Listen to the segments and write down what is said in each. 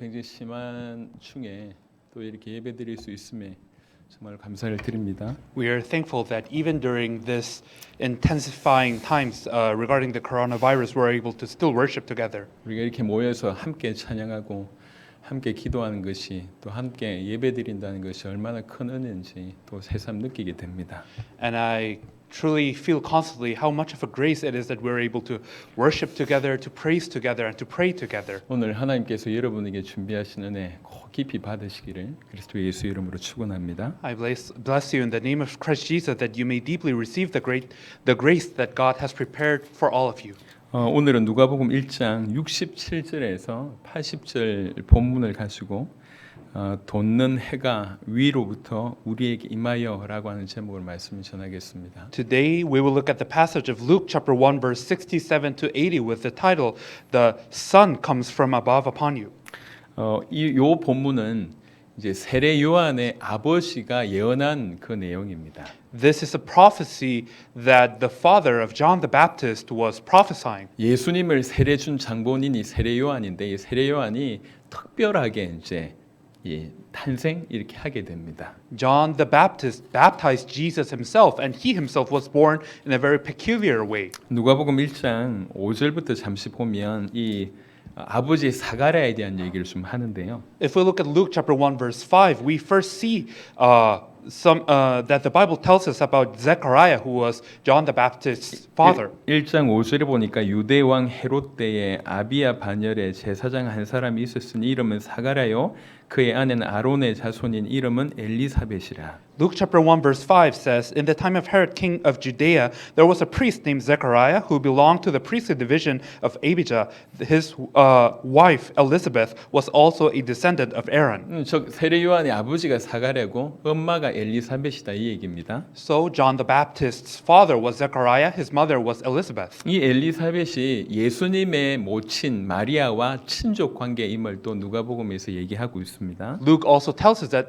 굉장히 심한 중에 또 이렇게 예배드릴 수 있음에 정말 감사를 드립니다. We are thankful that even during this intensifying times regarding the coronavirus, we're able to still worship together. 우리가 이렇게 모여서 함께 찬양하고 함께 기도하는 것이 또 함께 예배드린다는 것이 얼마나 큰 은혜인지 또 새삼 느끼게 됩니다. And I truly feel constantly how much of a grace it is that we're able to worship together, to praise together, and to pray together. 오늘 하나님께서 여러분에게 준비하신 은혜 꼭 깊이 받으시기를 그리스도 예수 이름으로 축원합니다. I bless you in the name of Christ Jesus that you may deeply receive the grace that God has prepared for all of you. 오늘은 누가복음 1장 67절에서 80절 본문을 가지고 돋는 해가 위로부터 우리에게 임하여라고 하는 제목을 말씀을 전하겠습니다. Today we will look at the passage of Luke chapter 1 verse 67 to 80 with the title "The sun comes from above upon you." 요 본문은 이제 세례 요한의 아버지가 예언한 그 내용입니다. This is a prophecy that the father of John the Baptist was prophesying. 예수님을 세례 준 장본인이 세례 요한인데 이 세례 요한이 특별하게 이제 탄생 이렇게 하게 됩니다. John the Baptist baptized Jesus himself, and he himself was born in a very peculiar way. 누가복음 1장 5절부터 잠시 보면 이 아버지 사가랴에 대한 얘기를 좀 하는데요. If we look at Luke chapter 1 verse 5, we first see that the Bible tells us about Zechariah, who was John the Baptist's father. 1장 5절에 보니까 유대 왕 헤롯 때에 아비야 반열에 제사장 한 사람이 있었으니 이름은 사가랴요 그의 아내는 아론의 자손인 이름은 엘리사벳이라. Luke chapter 1 verse 5 says, "In the time of Herod king of Judea, there was a priest named Zechariah who belonged to the priestly division of Abijah. His wife Elizabeth was also a descendant of Aaron." 즉 세례 요한의 아버지가 사가랴고 엄마가 엘리사벳이다 이 얘기입니다. So John the Baptist's father was Zechariah, his mother was Elizabeth. 이 엘리사벳이 예수님의 모친 마리아와 친족 관계임을 또 누가복음에서 얘기하고 있습니다. Luke also tells us that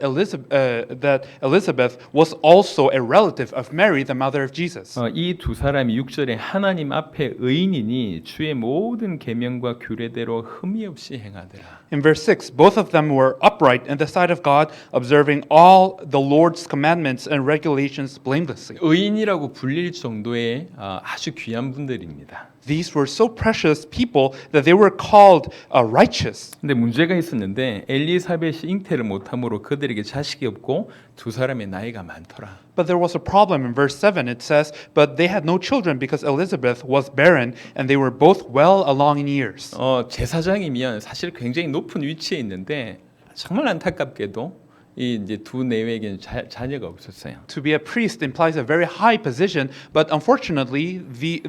Elizabeth was also a relative of Mary, the mother of Jesus. 이 두 사람이 6절에 하나님 앞에 의인이니 주의 모든 계명과 규례대로 흠이 없이 행하더라. In verse 6, both of them were upright in the sight of God, observing all the Lord's commandments and regulations blamelessly. 의인이라고 불릴 정도의 아주 귀한 분들입니다. These were so precious people that they were called righteous. 근데 문제가 있었는데 엘리사벳이 잉태를 못함으로 그들에게 자식이 없고 두 사람의 나이가 많더라. But there was a problem in verse 7. It says, "But they had no children because Elizabeth was barren and they were both well along in years." 제사장이면 사실 굉장히 높은 위치에 있는데 정말 안타깝게도 이 이제 두 내외에게는 자녀가 없었어요. To be a priest implies a very high position, but unfortunately,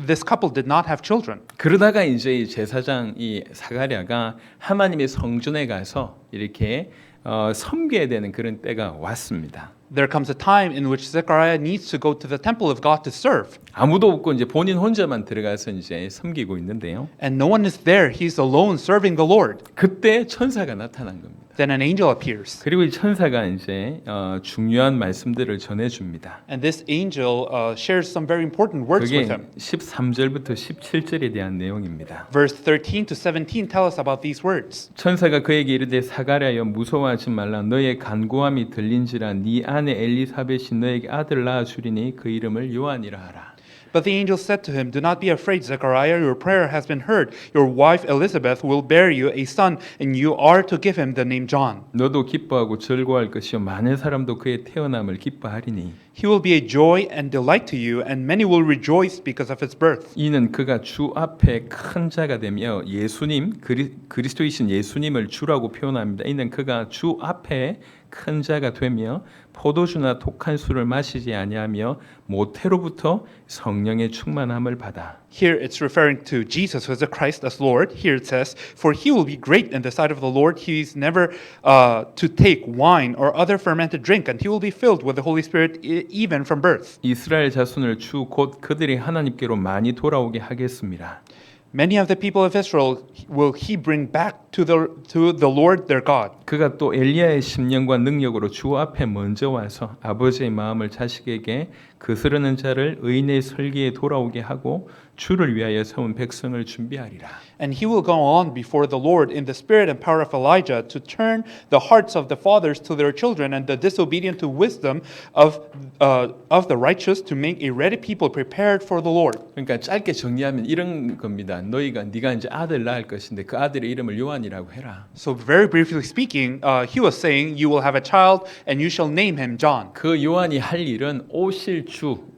this couple did not have children. 그러다가 이제 이 제사장 이 사가랴가 하나님의 성전에 가서 이렇게 섬겨야 되는 그런 때가 왔습니다. There comes a time in which Zechariah needs to go to the temple of God to serve. 아무도 없고 이제 본인 혼자만 들어가서 이제 섬기고 있는데요. And no one is there. He's alone serving the Lord. 그때 천사가 나타난 겁니다. Then an angel appears. 그리고 이 천사가 이제 중요한 말씀들을 전해줍니다. And this angel shares some very important words 그게 with him. 13절부터 17절에 대한 내용입니다. Verse 13 to 17 tell us about these words. 천사가 그에게 이르되 사가랴여 무서워하지 말라 너의 간구함이 들린지라 네 아내 엘리사벳이 너에게 아들 낳아 주리니 그 이름을 요한이라 하라. But the angel said to him, "Do not be afraid, Zechariah. Your prayer has been heard. Your wife Elizabeth will bear you a son, and you are to give him the name John. 너도 기뻐하고 즐거워할 것이요 많은 사람도 그의 태어남을 기뻐하리니 He will be a joy and delight to you, and many will rejoice because of his birth. 이는 그가 주 앞에 큰 자가 되며 예수님 그리스도이신 예수님을 주라고 표현합니다. 이는 그가 주 앞에 큰 자가 되며 포도주나 독한 술을 마시지 아니하며 모태로부터 성령의 충만함을 받아. Here it's referring to Jesus who is the Christ as Lord. Here it says, "For he will be great in the sight of the Lord. He is never to take wine or other fermented drink, and he will be filled with the Holy Spirit even from birth." 이스라엘 자손을 주 곧 그들이 하나님께로 많이 돌아오게 하겠습니다. Many of the people of Israel will he bring back to the Lord their God. 그가 또 엘리야의 심령과 능력으로 주 앞에 먼저 와서 아버지의 마음을 자식에게 거스르는 자를 의인의 설계에 돌아오게 하고 주를 위하여 세운 백성을 준비하리라. And he will go on before the Lord in the spirit and power of Elijah to turn the hearts of the fathers to their children and the disobedient to wisdom of the righteous to make a ready people prepared for the Lord. 그러니까 짧게 정리하면 이런 겁니다. 네가 이제 아들 낳을 것인데 그 아들의 이름을 요한이라고 해라. So very briefly speaking, he was saying, you will have a child and you shall name him John. 그 요한이 할 일은 오실 주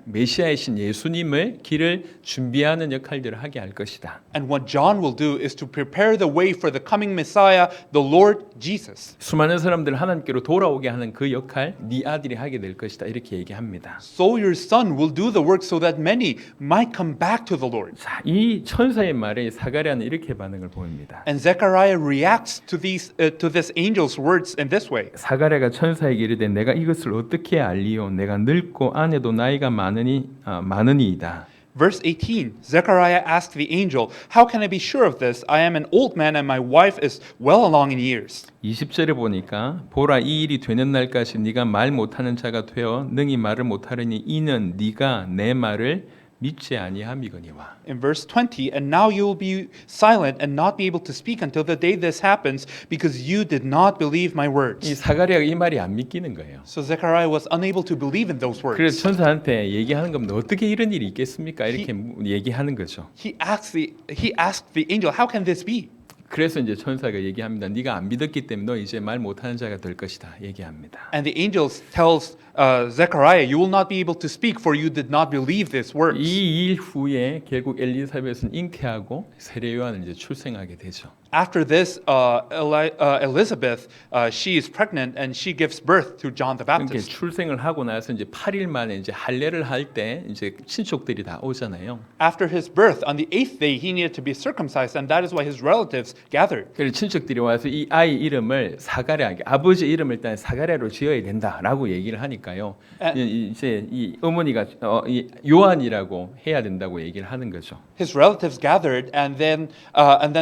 메시아이신 예수님을 길을 준비하는 역할들을 하게 할 것이다. And what John will do is to prepare the way for the coming Messiah, the Lord Jesus. 수많은 사람들을 하나님께로 돌아오게 하는 그 역할 네 아들이 하게 될 것이다. 이렇게 얘기합니다. So your son will do the work so that many might come back to the Lord. 자, 이 천사의 말에 사가랴는 이렇게 반응을 보입니다. And Zechariah reacts to this angel's words in this way. 사가랴가 천사에게 이르되 내가 이것을 어떻게 알리요? 내가 늙고 아내도 나이가 많으니이다. Verse 18, Zechariah asked the angel, how can I be sure of this? I am an old man and my wife is well along in years. 20절에 보니까 보라 이 일이 되는 날까지 네가 말 못하는 자가 되어 능히 말을 못하리니 이는 네가 내 말을 믿지 아니함이거니와. In verse 20, and now you will be silent and not be able to speak until the day this happens because you did not believe my 이 words. 사가랴가 이 말이 안 믿기는 거예요. So Zechariah was unable to believe in those 그래서 words. 천사한테 얘기하는 겁니다. 어떻게 이런 일이 있겠습니까? 이렇게 얘기하는 거죠. He asked the angel, how can this be? 그래서 이제 천사가 얘기합니다. 네가 안 믿었기 때문에 너 이제 말 못하는 자가 될 것이다. 얘기합니다. And the angel tells Zechariah, you will not be able to speak for you did not believe these words. 이 일 후에 결국 엘리사벳은 잉태하고 세례 요한을 이제 출생하게 되죠. After this, Elizabeth, she is pregnant and she gives birth to John the 그러니까 Baptist. 출생을 하고 나서 이제 8일 만에 이제 할례를 할 때 이제 친척들이 다 오잖아요. After his birth, on the 8th day, he needed to be circumcised, and that is why his relatives gathered. 그래서 친척들이 와서 이 아이 이름을 사가랴, 아버지 이름을 일단 사가랴로 지어야 된다라고 얘기를 하니까요. 이제 이 어머니가 이 요한이라고 해야 된다고 얘기를 하는 거죠. His relatives gathered, and then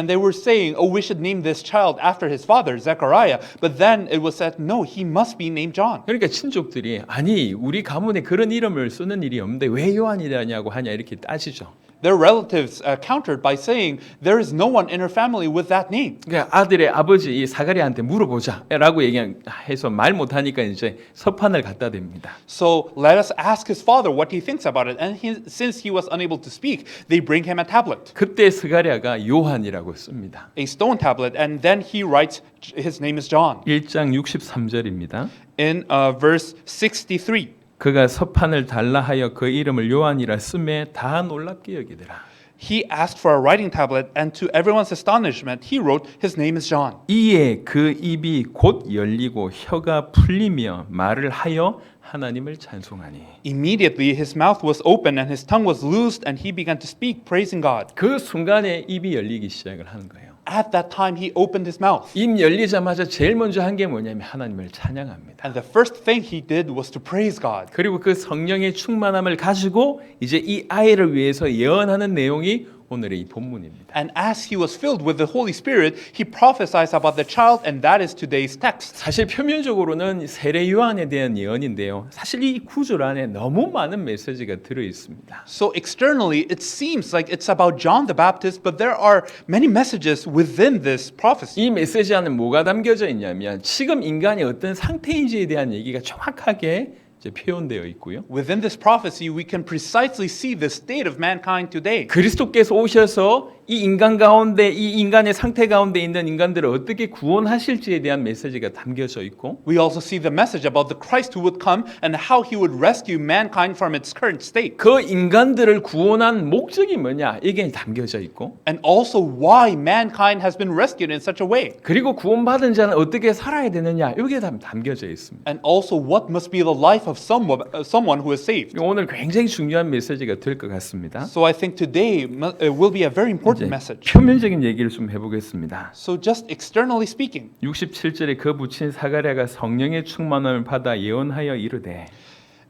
they were saying, "Oh, we should name this child after his father, Zechariah." But then it was said, "No, he must be named John." 그러니까 친족들이 아니 우리 가문에 그런 이름을 쓰는 일이 없는데 왜 요한이라냐고 하냐 이렇게 따지죠. Their relatives countered by saying, "There is no one in her family with that name." 그러니까 아들의 아버지 이 사가랴한테 물어보자라고 얘기해서 말 못하니까 이제 서판을 갖다 댑니다. So let us ask his father what he thinks about it. And since he was unable to speak, they bring him a tablet, 그때 스가랴가 요한이라고 씁니다. a stone tablet, and then he writes, his name is John. 1장 63절입니다. In verse 63. 그가 서판을 달라 하여 그 이름을 요한이라 쓰매 다 놀랍게 여기더라. He asked for a writing tablet, and to everyone's astonishment, he wrote, his name is John. 이에 그 입이 곧 열리고 혀가 풀리며 말을 하여 하나님을 찬송하니. Immediately his mouth was open and his tongue was loosed, and he began to speak, praising God. 그 순간에 입이 열리기 시작을 하는 거예요. At that time, he opened his mouth. 입 열리자마자 제일 먼저 한 게 뭐냐면 하나님을 찬양합니다. And the first thing he did was to praise God. 그리고 그 성령의 충만함을 가지고 이제 이 아이를 위해서 예언하는 내용이 오늘의 이 본문입니다. And as he was filled with the Holy Spirit, he prophesies about the child, and that is today's text. 사실 표면적으로는 세례 요한에 대한 예언인데요. 사실 이 구절 안에 너무 많은 메시지가 들어 있습니다. So externally, it seems like it's about John the Baptist, but there are many messages within this prophecy. 이 메시지 안에 뭐가 담겨져 있냐면 지금 인간이 어떤 상태인지에 대한 얘기가 정확하게 이제 표현되어 있고요. Within this prophecy, we can precisely see the state of mankind today. 그리스도께서 오셔서 이 인간 가운데 이 인간의 상태 가운데 있는 인간들을 어떻게 구원하실지에 대한 메시지가 담겨져 있고 We also see the message about the Christ who would come and how he would rescue mankind from its current state. 그 인간들을 구원한 목적이 뭐냐 이게 담겨져 있고 And also why mankind has been rescued in such a way. 그리고 구원받은 자는 어떻게 살아야 되느냐 이게 다 담겨져 있습니다. And also what must be the life of someone who is saved. 오늘 굉장히 중요한 메시지가 될 것 같습니다. So I think today will be a very important 이제 message. 표면적인 얘기를 좀 해보겠습니다. So just externally speaking, 67절에 그 부친 사가랴가 성령의 충만함을 받아 예언하여 이르되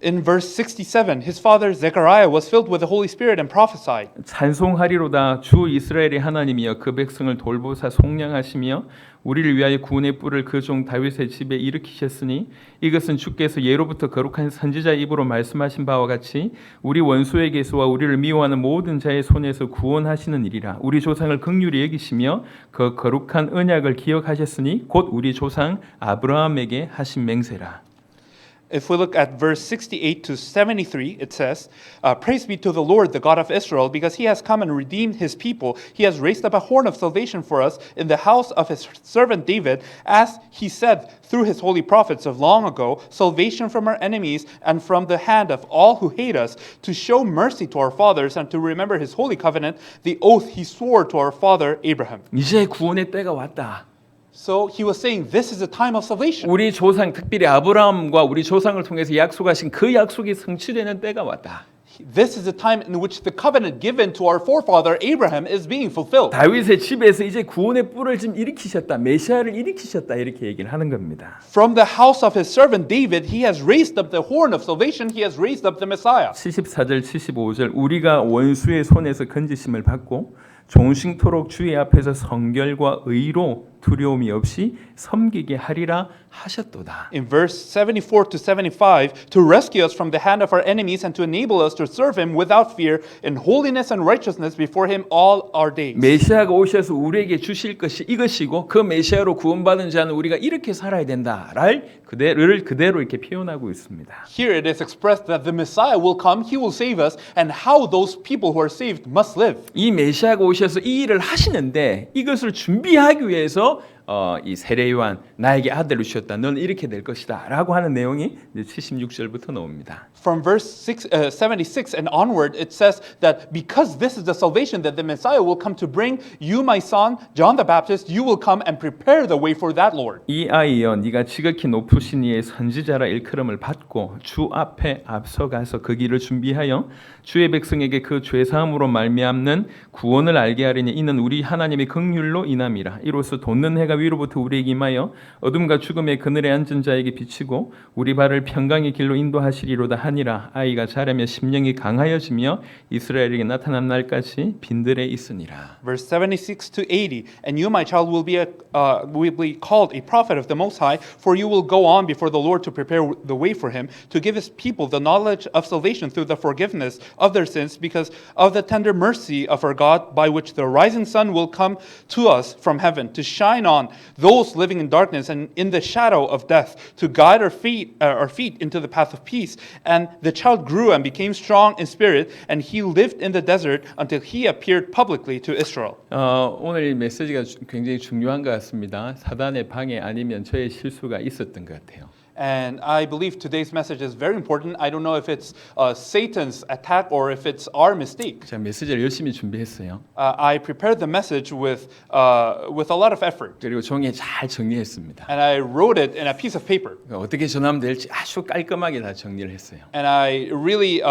in verse 67, his father Zechariah was filled with the Holy Spirit and prophesied. 찬송하리로다 주 이스라엘의 하나님이여 그 백성을 돌보사 속량하시며 우리를 위하여 구원의 뿔을 그 종 다윗의 집에 일으키셨으니 이것은 주께서 예로부터 거룩한 선지자의 입으로 말씀하신 바와 같이 우리 원수에게서와 우리를 미워하는 모든 자의 손에서 구원하시는 일이라. 우리 조상을 긍휼히 여기시며 그 거룩한 언약을 기억하셨으니 곧 우리 조상 아브라함에게 하신 맹세라. If we look at verse 68 to 73, it says, Praise be to the Lord, the God of Israel, because he has come and redeemed his people. He has raised up a horn of salvation for us in the house of his servant David, as he said through his holy prophets of long ago, salvation from our enemies and from the hand of all who hate us, to show mercy to our fathers and to remember his holy covenant, the oath he swore to our father Abraham. 이제 구원의 때가 왔다. So he was saying, this is a time of salvation. 우리 조상 특별히 아브라함과 우리 조상을 통해서 약속하신 그 약속이 성취되는 때가 왔다. This is the time in which the covenant given to our forefather Abraham is being fulfilled. 다윗의 집에서 이제 구원의 뿔을 지금 일으키셨다. 메시아를 일으키셨다. 이렇게 얘기를 하는 겁니다. From the house of his servant David, he has raised up the horn of salvation. He has raised up the Messiah. 74절 75절 우리가 원수의 손에서 건지심을 받고 종신토록 주의 앞에서 성결과 의로 두려움이 없이 섬기게 하리라 하셨도다. In verse 74 to 75, to rescue us from the hand of our enemies and to enable us to serve him without fear in holiness and righteousness before him all our days. 메시아가 오셔서 우리에게 주실 것이 이것이고 그 메시아로 구원받은 자는 우리가 이렇게 살아야 된다를 그대로 이렇게 표현하고 있습니다. Here it is expressed that the Messiah will come, he will save us, and how those people who are saved must live. 이 메시아가 오셔서 이 일을 하시는데 이것을 준비하기 위해서 이 세례 요한 나에게 아들을 주셨다. 너는 이렇게 될 것이다. 라고 하는 내용이 이제 76절부터 나옵니다. From verse 76 and onward, it says that because this is the salvation that the Messiah will come to bring, you, my son, John the Baptist, you will come and prepare the way for that, Lord. 이 아이여 네가 지극히 높으신 이의 선지자라 일컬음을 받고 주 앞에 앞서가서 그 길을 준비하여 주의 백성에게 그 죄사함으로 말미암는 구원을 알게 하리니 이는 우리 하나님의 긍휼로 인함이라. 이로써 돋는 해가 위로부터 우리에게 임하여 어둠과 죽음의 그늘에 앉은 자에게 비치고 우리 발을 평강의 길로 인도하시리로다 하니라. 아이가 자라며 심령이 강하여지며 이스라엘에게 나타난 날까지 빈들에 있으니라. Verse 76 to 80, and you, my child, will be called a prophet of the Most High, for you will go on before the Lord to prepare the way for him, to give his people the knowledge of salvation through the forgiveness of their sins, because of the tender mercy of our God, by which the rising sun will come to us from heaven, to shine on those living in darkness and in the shadow of death, to guide our feet into the path of peace. And the child grew and became strong in spirit, and he lived in the desert until he appeared publicly to Israel. 오늘 이 메시지가 굉장히 중요한 것 같습니다. 사단의 방해 아니면 저의 실수가 있었던 것 같아요. And I believe today's message is very important. I don't know if it's Satan's attack or if it's our mistake. 제가 메시지를 열심히 준비했어요. I prepared the message with a lot of effort, 그리고 종이에 잘 정리했습니다. and I wrote it in a piece of paper. 어떻게 전하면 될지 아주 깔끔하게 다 정리를 했어요. And I really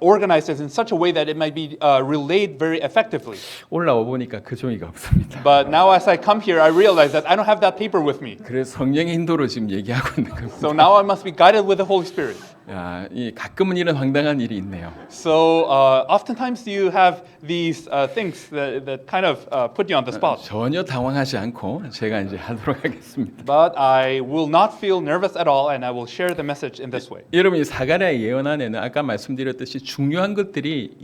organized it in such a way that it might be relayed very effectively. 올라와 보니까 그 종이가 없습니다. But now as I come here, I realize that I don't have that paper with me. 그래서 성령의 인도로 지금 얘기하고 있는 겁니다. So now I must be guided with the Holy Spirit. 야, 이 가끔은 이런 황당한 일이 있네요. So oftentimes you have these things that kind of put you on the spot. 전혀 당황하지 않고 제가 이제 하도록 하겠습니다. But I will not feel nervous at all, and I will share the message in this way. 여러분이 사가랴의 예언 안에는 아까 말씀드렸듯이 중요한 것들이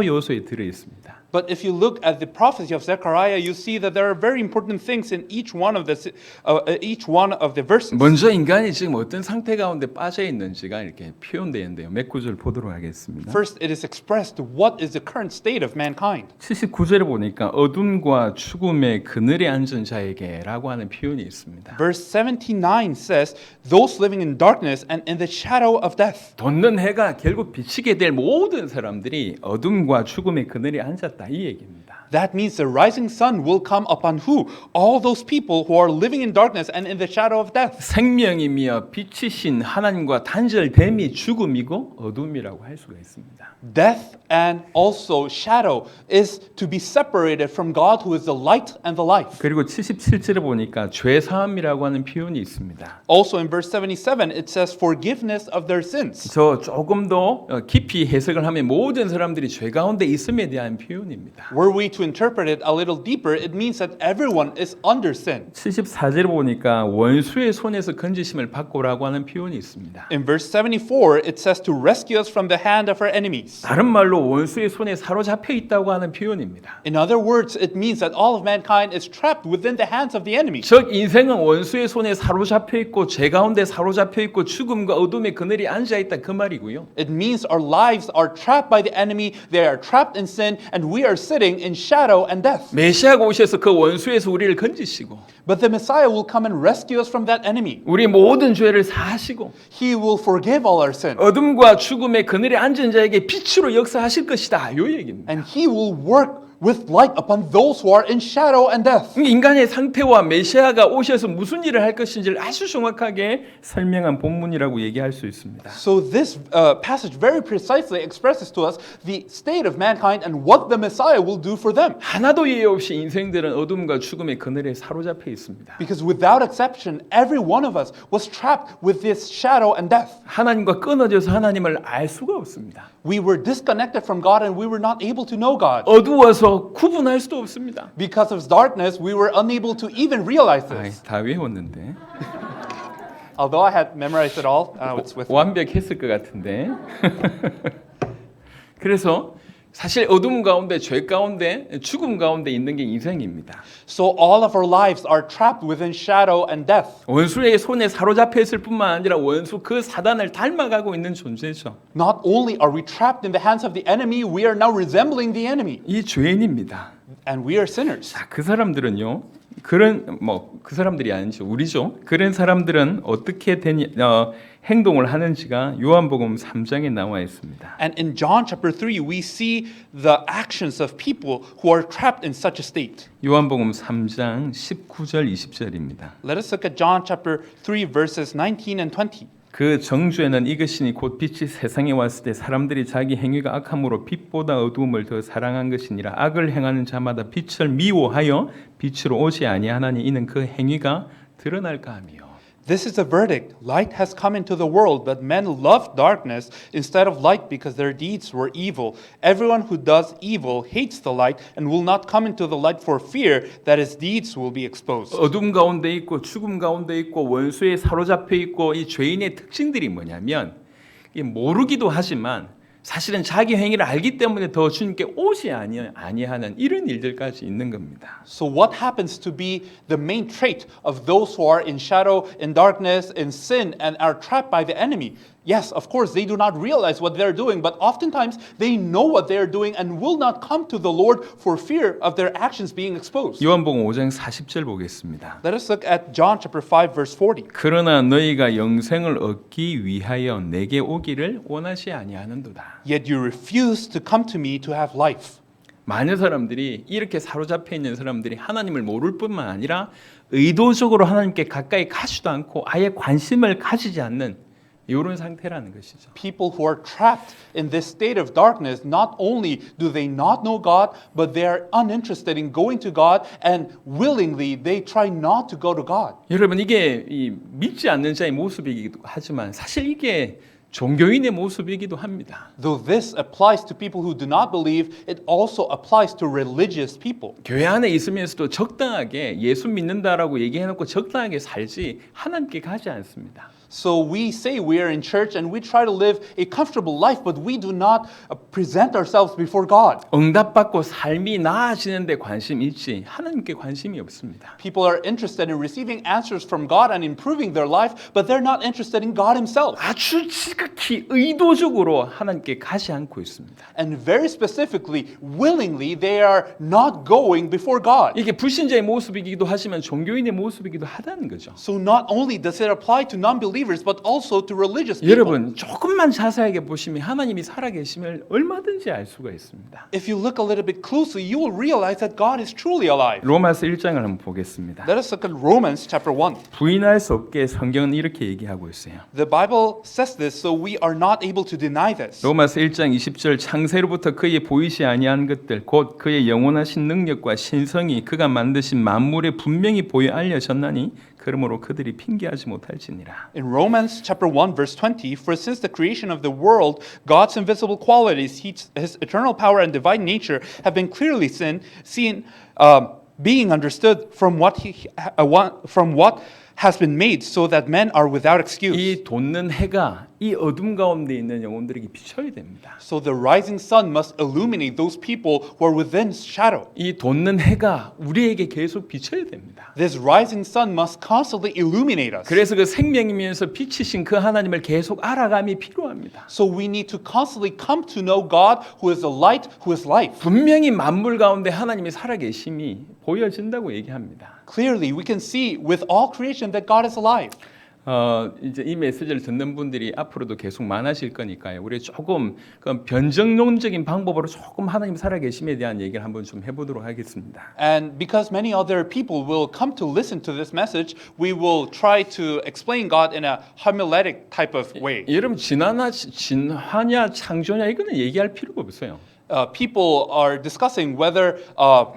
요소에 들어 있습니다. But if you look at the prophecy of Zechariah, you see that there are very important things in each one of the verses. 먼저 인간이 지금 어떤 상태 가운데 빠져 있는지가 이렇게 표현되어 있는데요. 몇 구절 보도록 하겠습니다. First, it is expressed what is the current state of mankind. 79절에 보니까 어둠과 죽음의 그늘에 앉은 자에게라고 하는 표현이 있습니다. Verse 79 says, "Those living in darkness and in the shadow of death." 돋는 해가 결국 비치게 될 모든 사람들이 어둠과 죽음의 그늘에 앉았다 이 얘기입니다. That means the rising sun will come upon who? All those people who are living in darkness and in the shadow of death. 생명이며 빛이신 하나님과 단절됨이 죽음이고 어둠이라고 할 수가 있습니다. Death and also shadow is to be separated from God who is the light and the life. 그리고 77절에 보니까 죄 사함이라고 하는 표현이 있습니다. Also in verse 77 it says forgiveness of their sins. 저 조금 더 깊이 해석을 하면 모든 사람들이 죄 가운데 있음에 대한 표현입니다. Were we to interpret it a little deeper, it means that everyone is under sin. 74절에 보니까 원수의 손에서 건지심을 받고라고 하는 표현이 있습니다. In verse 74, it says to rescue us from the hand of our enemies. 다른 말로 원수의 손에 사로잡혀 있다고 하는 표현입니다. In other words, it means that all of mankind is trapped within the hands of the enemy. 즉 인생은 원수의 손에 사로잡혀 있고 죄 가운데 사로잡혀 있고 죽음과 어둠의 그늘이 앉아 있다 그 말이고요. It means our lives are trapped by the enemy, they are trapped in sin, and we are sitting in shadow and death. 메시아가 오셔서 그 원수에서 우리를 건지시고 But the Messiah will come and rescue us from that enemy. 우리 모든 죄를 사하시고 He will forgive all our sin. 어둠과 죽음의 그늘에 앉은 자에게 빛으로 역사하실 것이다. 요 얘기입니다. And he will work with light upon those who are in shadow and death. 인간의 상태와 메시아가 오셔서 무슨 일을 할 것인지를 아주 정확하게 설명한 본문이라고 얘기할 수 있습니다. So this passage very precisely expresses to us the state of mankind and what the Messiah will do for them. 하나도 예외 없이 인생들은 어둠과 죽음의 그늘에 사로잡혀 있습니다. Because without exception, every one of us was trapped with this shadow and death. 하나님과 끊어져서 하나님을 알 수가 없습니다. We were disconnected from God and we were not able to know God. 어두워서 구분할 수도 없습니다. Because of darkness, we were unable to even realize this. 다 외웠는데 Although I had memorized it all, it's with me. 완벽했을 것 같은데. 그래서 사실 어둠 가운데, 죄 가운데, 죽음 가운데 있는 게 인생입니다. So all of our lives are trapped within shadow and death. 원수의 손에 사로잡혀 있을 뿐만 아니라 원수 그 사단을 닮아가고 있는 존재죠. Not only are we trapped in the hands of the enemy, we are now resembling the enemy. 이 죄인입니다. And we are sinners. 자, 그 사람들은요. 그런 그 사람들이 아니죠. 우리죠. 그런 사람들은 어떻게 행동을 하는지가 요한복음 3장에 나와 있습니다. And in John chapter 3, we see the actions of people who are trapped in such a state. 요한복음 3장 19절 20절입니다. Let us look at John chapter 3, verses 19 and 20. 그 정죄는 이것이니 곧 빛이 세상에 왔을 때 사람들이 자기 행위가 악함으로 빛보다 어두움을 더 사랑한 것이니라. 악을 행하는 자마다 빛을 미워하여 빛으로 오지 아니하나니 이는 그 행위가 드러날까 하며. This is the verdict. Light has come into the world, but men loved darkness instead of light because their deeds were evil. Everyone who does evil hates the light and will not come into the light for fear that his deeds will be exposed. 어둠 가운데 있고 죽음 가운데 있고 원수에 사로잡혀 있고 이 죄인의 특징들이 뭐냐면 이게 모르기도 하지만 사실은 자기 행위를 알기 때문에 더 주님께 오지 아니하는 이런 일들까지 있는 겁니다. So what happens to be the main trait of those who are in shadow, in darkness, in sin, and are trapped by the enemy? Yes, of course, they do not realize what they're doing, but oftentimes they know what they're doing and will not come to the Lord for fear of their actions being exposed. 요한복음 5장 40절 보겠습니다. Let us look at John chapter 5, verse 40. 그러나 너희가 영생을 얻기 위하여 내게 오기를 원하지 아니하는도다. Yet you refuse to come to me to have life. 많은 사람들이 이렇게 사로잡혀 있는 사람들이 하나님을 모를 뿐만 아니라 의도적으로 하나님께 가까이 가지도 않고 아예 관심을 가지지 않는 이런 상태라는 것이죠. People who are trapped in this state of darkness, not only do they not know God, but they are uninterested in going to God, and willingly they try not to go to God. 여러분 이게 이 믿지 않는 자의 모습이기도 하지만 사실 이게 종교인의 모습이기도 합니다. Though this applies to people who do not believe, it also applies to religious people. 교회 안에 있으면서도 적당하게 예수 믿는다라고 얘기해놓고 적당하게 살지 하나님께 가지 않습니다. So we say we are in church and we try to live a comfortable life, but we do not present ourselves before God. 응답받고 삶이 나아지는 데 관심이 있지 하나님께 관심이 없습니다. People are interested in receiving answers from God and improving their life, but they're not interested in God Himself. 아주 지극히 의도적으로 하나님께 가지 않고 있습니다. And very specifically, willingly, they are not going before God. 이게 불신자의 모습이기도 하지만 종교인의 모습이기도 하다는 거죠. So not only does it apply to non-believers, but also to religious people. 여러분 조금만 자세하게 보시면 하나님이 살아계심을 얼마든지 알 수가 있습니다. If you look a little bit closely, you will realize that God is truly alive. 로마서 1장을 한번 보겠습니다. Let us look at Romans chapter 1. 부인할 수 없게 성경은 이렇게 얘기하고 있어요. The Bible says this, so we are not able to deny this. 로마서 1장 20절 창세로부터 그의 보이지 아니한 것들 곧 그의 영원하신 능력과 신성이 그가 만드신 만물에 분명히 보여 알려졌나니 그러므로 그들이 핑계하지 못할지니라. In Romans chapter 1 verse 20, for since the creation of the world, God's invisible qualities, his eternal power and divine nature have been clearly seen being understood from what has been made, so that men are without excuse. 이 돋는 해가 이 어둠 가운데 있는 영혼들에게 비춰야 됩니다. So the rising sun must illuminate those people who are within shadow. 이 돋는 해가 우리에게 계속 비춰야 됩니다. This rising sun must constantly illuminate us. 그래서 그 생명이면서 빛이신 그 하나님을 계속 알아감이 필요합니다. So we need to constantly come to know God, who is the light, who is life. 분명히 만물 가운데 하나님이 살아계심이 보여진다고 얘기합니다. Clearly, we can see with all creation that God is alive. 이제 이 메시지를 듣는 분들이 앞으로도 계속 많아질 거니까요. 우리 조금 그 변정론적인 방법으로 조금 하나님 살아계심에 대한 얘기를 한번 좀 해보도록 하겠습니다. And because many other people will come to listen to this message, we will try to explain God in a homiletic type of way. 여러분 진화냐 창조냐 이거는 얘기할 필요가 없어요. People are discussing whether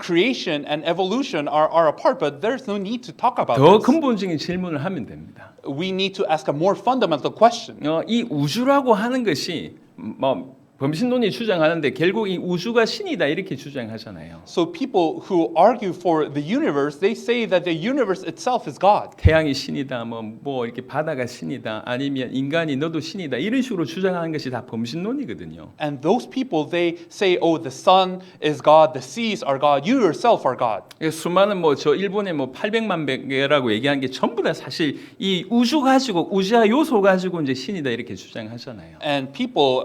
creation and evolution are apart, but there's no need to talk about 더 this. 근본적인 질문을 하면 됩니다. We need to ask a more fundamental question. 이 우주라고 하는 것이 뭐 범신론이 주장하는데 결국 이 우주가 신이다 이렇게 주장하잖아요. So people who argue for the universe, they say that the universe itself is God. 태양이 신이다, 뭐 이렇게 바다가 신이다, 아니면 인간이 너도 신이다 이런 식으로 주장하는 것이 다 범신론이거든요. And those people, they say, oh, the sun is God, the seas are God, you yourself are God. 수많은 저 일본의 800만 개라고 얘기한 게 전부 다 사실 이 우주 가지고 우주와 요소 가지고 이제 신이다 이렇게 주장하잖아요. And people,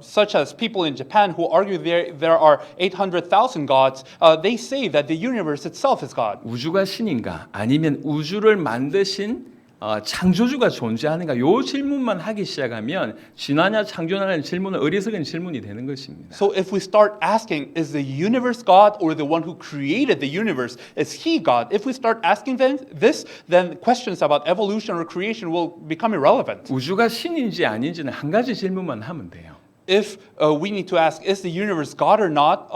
such as people in Japan who argue there are 800,000 gods, they say that the universe itself is God. 우주가 신인가 아니면 우주를 만드신 창조주가 존재하는가 요 질문만 하기 시작하면 진화냐 창조냐는 질문은 어리석은 질문이 되는 것입니다. So if we start asking, is the universe God or the one who created the universe, is he God? If we start asking them this, then questions about evolution or creation will become irrelevant. 우주가 신인지 아닌지는 한 가지 질문만 하면 돼요. If we need to ask, is the universe God or not,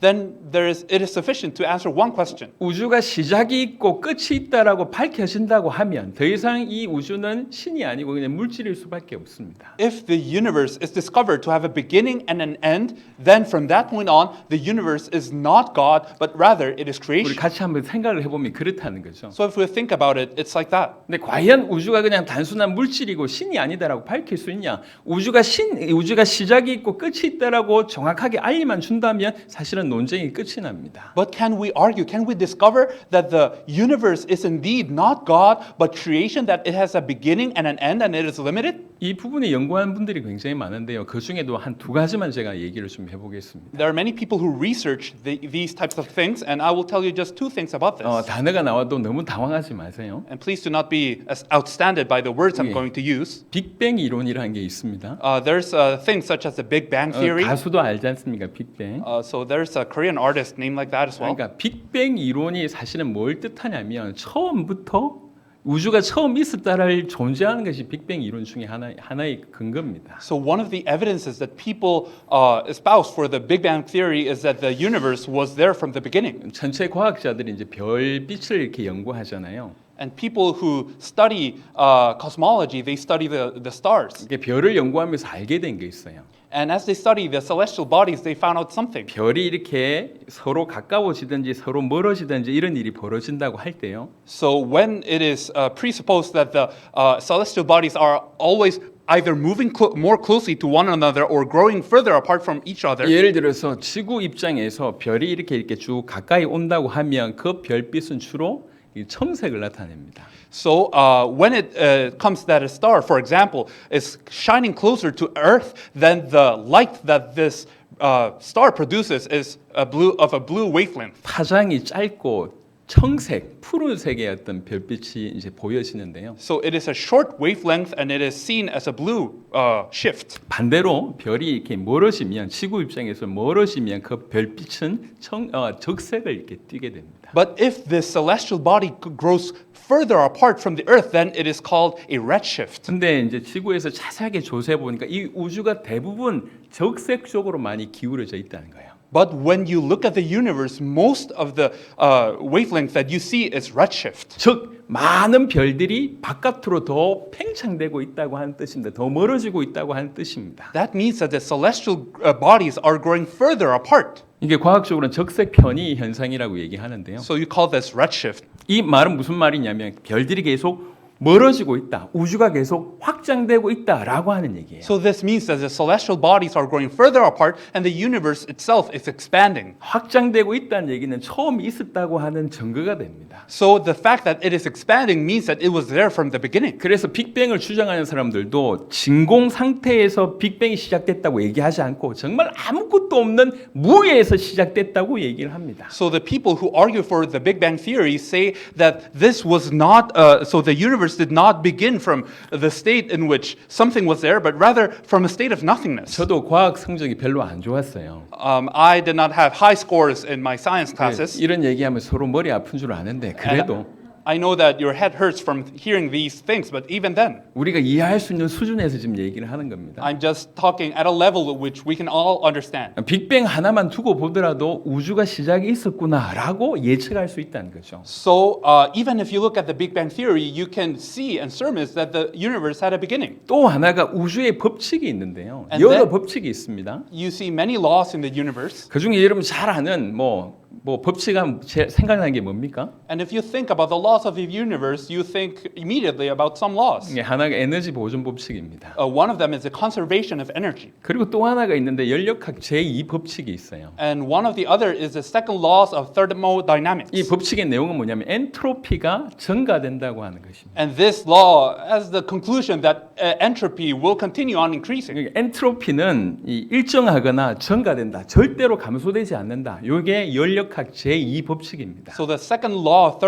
then it is sufficient to answer one question. 우주가 시작이 있고 끝이 있다라고 밝혀진다고 하면 더 이상 이 우주는 신이 아니고 그냥 물질일 수밖에 없습니다. If the universe is discovered to have a beginning and an end, then from that point on, the universe is not God, but rather it is 우리 creation. 같이 한번 생각을 해보면 그렇다는 거죠. So if we think about it, it's like that. 근데 과연 우주가 그냥 단순한 물질이고 신이 아니다라고 밝힐 수 있냐? 우주가 시작이 있고 끝이 있다라고 정확하게 알리만 준다면 사실은 논쟁이 끝이 납니다. But can we argue, can we discover that the universe is indeed not God, but creation, that it has a beginning and an end and it is limited? 이 부분에 연구한 분들이 굉장히 많은데요. 그 중에도 한 두 가지만 제가 얘기를 좀 해보겠습니다. There are many people who research these types of things, and I will tell you just two things about this. 단어가 나와도 너무 당황하지 마세요. And please do not be as outstanded by the words I'm 예. going to use. 빅뱅 이론이라는 게 있습니다. There's things such as the Big Bang Theory. 가수도 알지 않습니까? 빅뱅. So there's a Korean artist named like that as well. 그러니까 빅뱅 이론이 사실은 뭘 뜻하냐면 처음부터 우주가 처음 있었다를 존재하는 것이 빅뱅 이론 중에 하나의 근거입니다. So one of the evidences that people espouse for the Big Bang Theory is that the universe was there from the beginning. 전체 과학자들이 이제 별빛을 이렇게 연구하잖아요. And people who study cosmology, they study the stars. 이게 별을 연구하면서 알게 된 게 있어요. And as they study the celestial bodies, they found out something. 별이 이렇게 서로 가까워지든지 서로 멀어지든지 이런 일이 벌어진다고 할 때요. So when it is presupposed that the celestial bodies are always either moving more closely to one another or growing further apart from each other. 예를 들어서 지구 입장에서 별이 이렇게 쭉 가까이 온다고 하면 그 별빛은 주로 이 청색을 나타냅니다. So when it comes that a star, for example, is shining closer to Earth, then the light that this star produces is of a blue wavelength. 파장이 짧고 청색, 푸른색의 어떤 별빛이 이제 보여지는데요. So it is a short wavelength and it is seen as a blue shift. 반대로 별이 이렇게 멀어지면 지구 입장에서 멀어지면 그 별빛은 적색을 이렇게 띠게 됩니다. But if the celestial body grows further apart from the Earth, then it is called a redshift. 근데 이제 지구에서 자세하게 조사해 보니까 이 우주가 대부분 적색 쪽으로 많이 기울어져 있다는 거예요. But when you look at the universe, most of the wavelength that you see is redshift. 즉 많은 별들이 바깥으로 더 팽창되고 있다고 하는 뜻입니다. 더 멀어지고 있다고 하는 뜻입니다. That means that the celestial bodies are growing further apart. 이게 과학적으로는 적색 편의 현상이라고 얘기하는데요. So you call this redshift. 이 말은 무슨 말이냐면 별들이 계속 멀어지고 있다. 우주가 계속 확장되고 있다라고 하는 얘기예요. So this means that the celestial bodies are growing further apart and the universe itself is expanding. 확장되고 있다는 얘기는 처음 있었다고 하는 증거가 됩니다. So the fact that it is expanding means that it was there from the beginning. 그래서 빅뱅을 주장하는 사람들도 진공 상태에서 빅뱅이 시작됐다고 얘기하지 않고 정말 아무것도 없는 무에서 시작됐다고 얘기를 합니다. So the people who argue for the Big Bang Theory say that this was not, so the universe did not begin from the state in which something was there, but rather from a state of nothingness. 저도 과학 성적이 별로 안 좋았어요. I did not have high scores in my science classes. 이런 얘기하면 서로 머리 아픈 줄 아는데 그래도 I know that your head hurts from hearing these things, but even then, 우리가 이해할 수 있는 수준에서 지금 얘기를 하는 겁니다. I'm just talking at a level at which we can all understand. 빅뱅 하나만 두고 보더라도 우주가 시작이 있었구나라고 예측할 수 있다는 거죠. So even if you look at the Big Bang Theory, you can see and surmise that the universe had a beginning. 또 하나가 우주의 법칙이 있는데요. And 여러 then- 법칙이 있습니다. You see many laws in the universe, 그 중에 여러분 잘 아는 뭐 법칙하면 생각나는 게 뭡니까? and if you think about the laws of the universe, you think immediately about some laws. 이게 하나가 에너지 보존 법칙입니다. One of them is the conservation of energy, 그리고 또 하나가 있는데 연력학 제2 법칙이 있어요. and one of the other is the second laws of thermodynamics. 이 법칙의 내용은 뭐냐면 엔트로피가 증가된다고 하는 것입니다. And this law has the conclusion that entropy will continue on increasing. 그러니까 엔트로피는 이 일정하거나 증가된다. 절대로 감소되지 않는다. 이게 연력학 제2 법칙입니다. So the second law of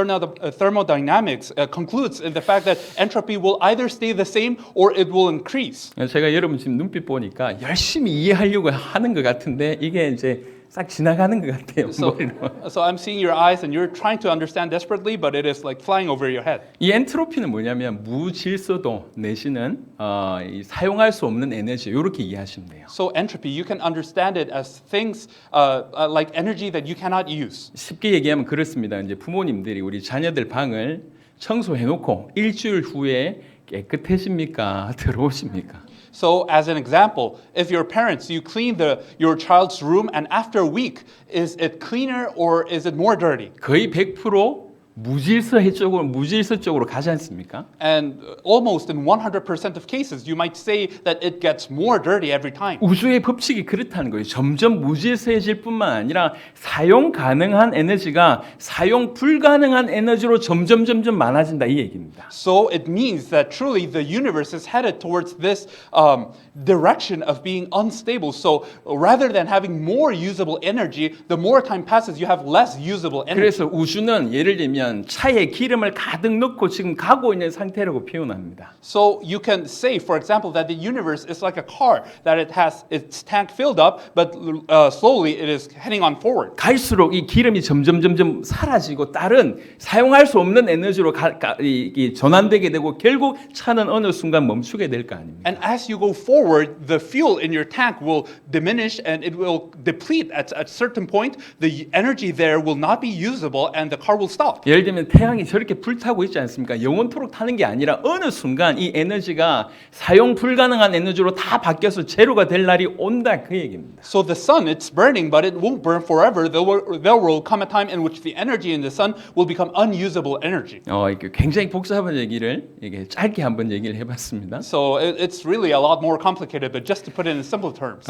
thermodynamics concludes in the fact that entropy will either stay the same or it will increase. 제가 여러분 지금 눈빛 보니까 열심히 이해하려고 하는 것 같은데 이게 이제 싹 지나가는 것 같아요. So, 머리로. so I'm seeing your eyes and you're trying to understand desperately, but it is like flying over your head. 이 엔트로피는 뭐냐면 무질서도 내지는 이 사용할 수 없는 에너지 이렇게 이해하시면 돼요. So entropy, you can understand it as things like energy that you cannot use. 쉽게 얘기하면 그렇습니다. 이제 부모님들이 우리 자녀들 방을 청소해놓고 일주일 후에 깨끗해집니까? 더러우십니까? So as an example, if your parents, you clean your child's room and after a week, is it cleaner or is it more dirty? 거의 100% 무질서 쪽으로 가지 않습니까? And almost in 100% of cases, you might say that it gets more dirty every time. 우주의 법칙이 그렇다는 거예요. 점점 무질서해질 뿐만 아니라 사용 가능한 에너지가 사용 불가능한 에너지로 점점 많아진다 이 얘기입니다. So it means that truly the universe is headed towards this direction of being unstable. So rather than having more usable energy, the more time passes, you have less usable energy. 그래서 우주는 예를 들면 차에 기름을 가득 넣고 지금 가고 있는 상태라고 표현합니다. So you can say, for example, that the universe is like a car, that it has its tank filled up, but slowly it is heading on forward. 갈수록 이 기름이 점점 사라지고 다른 사용할 수 없는 에너지로 전환되게 되고 결국 차는 어느 순간 멈추게 될 거 아닙니까? And as you go forward, the fuel in your tank will diminish and it will deplete at a certain point. The energy there will not be usable and the car will stop. 예를 들면 태양이 저렇게 불타고 있지 않습니까? 영원토록 타는 게 아니라 어느 순간 이 에너지가 사용 불가능한 에너지로 다 바뀌어서 제로가 될 날이 온다 그 얘기입니다. So the sun, it's burning, but it won't burn forever. There will come a time in which the energy in the sun will become unusable energy. 이게 굉장히 복잡한 얘기를 이게 짧게 한번 얘기를 해봤습니다. So it's really a lot more complicated, but just to put it in simple terms.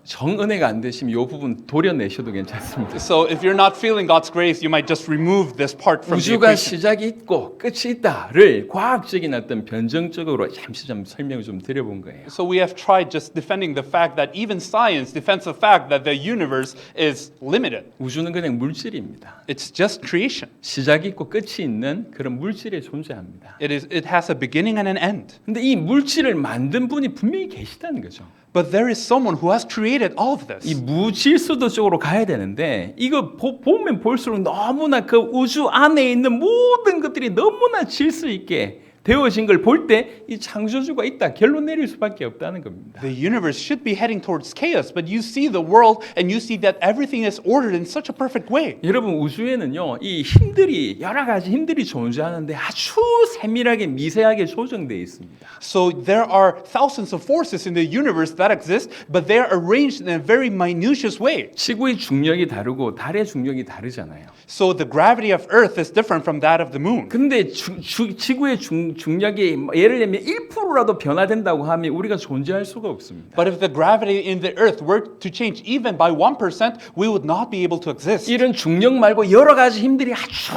정은혜가 안 되시면 이 부분 도려내셔도 괜찮습니다. So if you're not feeling God's grace, you might just remove this part from the 우주가 equation. 시작이 있고 끝이 있다를 과학적인 어떤 변증적으로 잠시 좀 설명을 좀 드려본 거예요. So we have tried just defending the fact that even science defends the fact that the universe is limited. 우주는 그냥 물질입니다. It's just creation. 시작이 있고 끝이 있는 그런 물질에 존재합니다. It has a beginning and an end. 근데 이 물질을 만든 분이 분명히 계시다는 거죠. But there is someone who has created all of 이 this. 무질서도 쪽으로 가야 되는데 이거 보면 볼수록 너무나 그 우주 안에 있는 모든 것들이 너무나 질서 있게 되어진 걸 볼 때 이 창조주가 있다 결론 내릴 수밖에 없다는 겁니다. The universe should be heading towards chaos, but you see the world and you see that everything is ordered in such a perfect way. 여러분 우주에는요 이 힘들이 여러 가지 힘들이 존재하는데 아주 세밀하게 미세하게 조정되어 있습니다. So there are thousands of forces in the universe that exist, but they are arranged in a very minutious way. 지구의 중력이 다르고 달의 중력이 다르잖아요. So the gravity of Earth is different from that of the moon. 근데 지구의 중력이 예를 들면 1%라도 변화된다고 하면 우리가 존재할 수가 없습니다. But if the gravity in the Earth were to change even by 1%, we would not be able to exist. 이런 중력 말고 여러 가지 힘들이 아주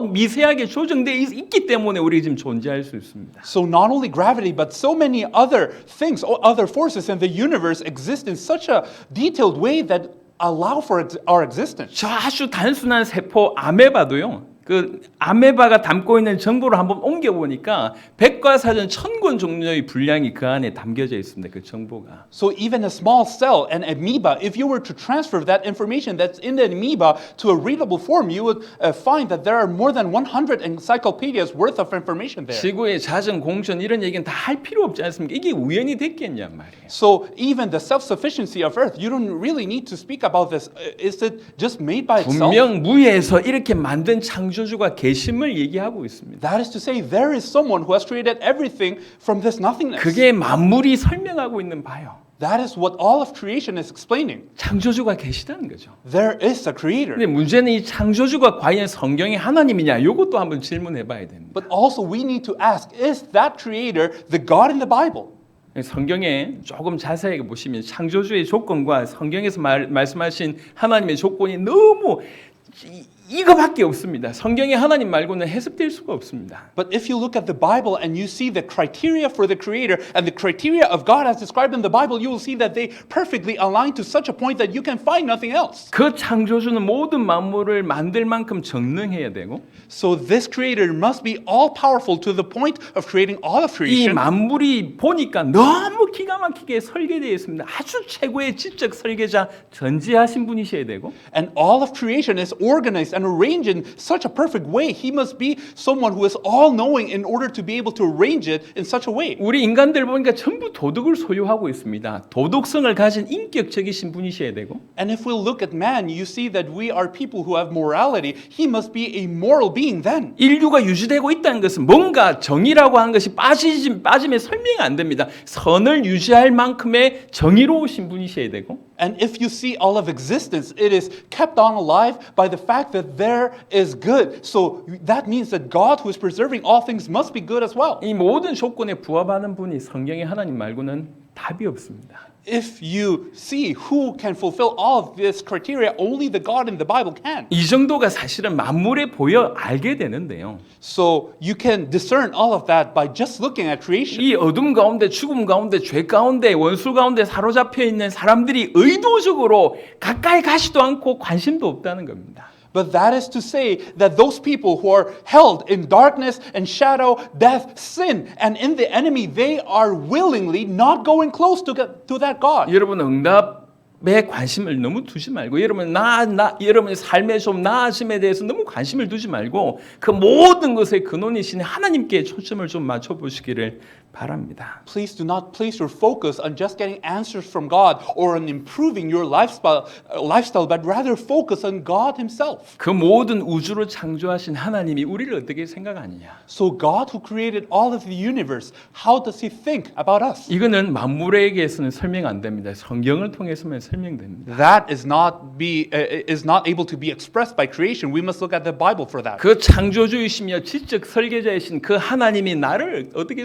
미세하게 조정되어 있기 때문에 우리 지금 존재할 수 있습니다. So not only gravity, but so many other things, other forces in the universe exist in such a detailed way that allow for our existence. 저 아주 단순한 세포 아메바도요. 그 아메바가 담고 있는 정보를 한번 옮겨 보니까 백과사전 1000권 종류의 분량이 그 안에 담겨져 있습니다. 그 정보가. So even a small cell, an amoeba, if you were to transfer that information that's in the amoeba to a readable form, you would find that there are more than 100 encyclopedias worth of information there. 지구의 자전 공전 이런 얘기는 다 할 필요 없지 않습니까? 이게 우연히 됐겠냐 말이에요. So even the self-sufficiency of Earth, you don't really need to speak about this. Is it just made by itself? 분명 무에서 이렇게 만든 창조주가 계심을 얘기하고 있습니다. That is to say, there is someone who has created everything from this nothingness. 그게 만물이 설명하고 있는 바요. That is what all of creation is explaining. 창조주가 계시다는 거죠. There is a creator. 근데 문제는 이 창조주가 과연 성경의 하나님이냐? 이것도 한번 질문해 봐야 됩니다. But also we need to ask, is that creator the God in the Bible? 성경에 조금 자세하게 보시면 창조주의 조건과 성경에서 말씀하신 하나님의 조건이 너무 이거밖에 없습니다. 성경의 하나님 말고는 해석될 수가 없습니다. But if you look at the Bible and you see the criteria for the creator and the criteria of God as described in the Bible, you will see that they perfectly align to such a point that you can find nothing else. 그 창조주는 모든 만물을 만들 만큼 전능해야 되고 So this creator must be all powerful to the point of creating all of 이 creation. 만물이 보니까 너무 기가 막히게 설계되어 있습니다. 아주 최고의 지적 설계자 전지하신 분이셔야 되고 And all of creation is organized and arranged in such a perfect way. He must be someone who is all-knowing in order to be able to arrange it in such a way. 우리 인간들 보니까 전부 도덕을 소유하고 있습니다. 도덕성을 가진 인격적이신 분이셔야 되고 And if we look at man, you see that we are people who have morality. He must be a moral being then. 인류가 유지되고 있다는 것은 뭔가 정의라고 하는 것이 빠지면 설명이 안 됩니다. 선을 유지할 만큼의 정의로우신 분이셔야 되고 And if you see all of existence, it is kept on alive by the fact that there is good. So that means that God who is preserving all things must be good as well. 이 모든 조건에 부합하는 분이 성경의 하나님 말고는 답이 없습니다. If you see who can fulfill all of this criteria, only the God in the Bible can. 이 정도가 사실은 만물에 보여 알게 되는데요. So you can discern all of that by just looking at creation. 이 어둠 가운데 죽음 가운데 죄 가운데 원수 가운데 사로잡혀 있는 사람들이 의도적으로 가까이 가지도 않고 관심도 없다는 겁니다. But that is to say that those people who are held in darkness and shadow, death, sin, and in the enemy, they are willingly not going close to that God. 여러분 응답에 관심을 너무 두지 말고 여러분의 삶의 좀 나아짐에 대해서 너무 관심을 두지 말고 그 모든 것의 근원이신 하나님께 초점을 좀 맞춰 보시기를 바랍니다. Please do not place your focus on just getting answers from God or on improving your lifestyle, but rather focus on God Himself. 그 모든 우주를 창조하신 하나님이 우리를 어떻게 생각하느냐? So God who created all of the universe, how does He think about us? 이거는 만물에게서는 설명 안 됩니다. 성경을 통해서만 설명됩니다. That is not able to be expressed by creation. We must look at the Bible for that. 그 창조주이시며 지적 설계자이신 그 하나님이 나를 어떻게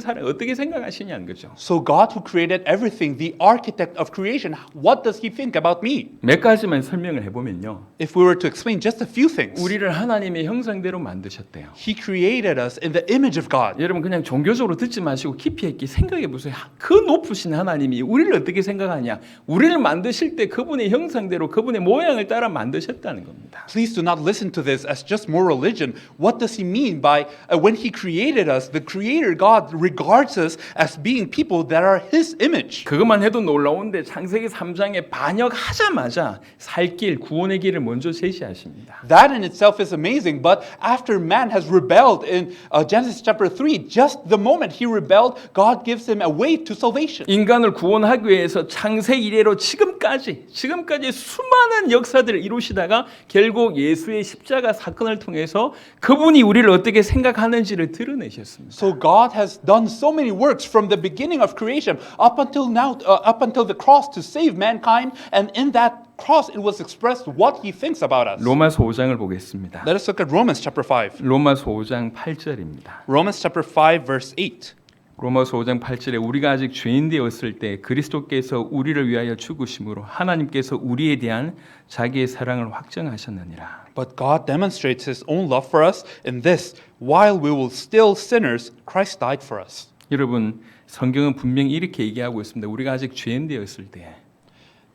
생각하시냐는 거죠. So God who created everything, the architect of creation, what does He think about me? 몇 가지만 설명을 해보면요. If we were to explain just a few things, 우리를 하나님의 형상대로 만드셨대요. He created us in the image of God. 여러분 그냥 종교적으로 듣지 마시고 깊이 있게 생각해 보세요. 그 높으신 하나님이 우리를 어떻게 생각하냐? 우리를 만드실 때 그분의 형상대로 그분의 모양을 따라 만드셨다는 겁니다. Please do not listen to this as just more religion. What does He mean by when He created us? The Creator God regards us us as being people that are His image. 그것만 해도 놀라운데 창세기 3장에 반역하자마자 살 길, 구원의 길을 먼저 제시하십니다. That in itself is amazing, but after man has rebelled in Genesis chapter 3, just the moment he rebelled, God gives him a way to salvation. 인간을 구원하기 위해서 창세 이래로 지금까지 수많은 역사들을 이루시다가 결국 예수의 십자가 사건을 통해서 그분이 우리를 어떻게 생각하는지를 드러내셨습니다. So God has done so many works from the beginning of creation up until now, up until the cross to save mankind, and in that cross it was expressed what He thinks about us. 로마서 5장을 보겠습니다. Let us look at Romans chapter 5. 로마서 5장 8절입니다. Romans chapter 5 verse 8. 로마서 5장 8절에 우리가 아직 죄인 되었을 때 그리스도께서 우리를 위하여 죽으심으로 하나님께서 우리에 대한 자기의 사랑을 확증하셨느니라. But God demonstrates His own love for us in this: while we were still sinners, Christ died for us. 여러분, 성경은 분명히 이렇게 얘기하고 있습니다. 우리가 아직 죄인 되었을 때,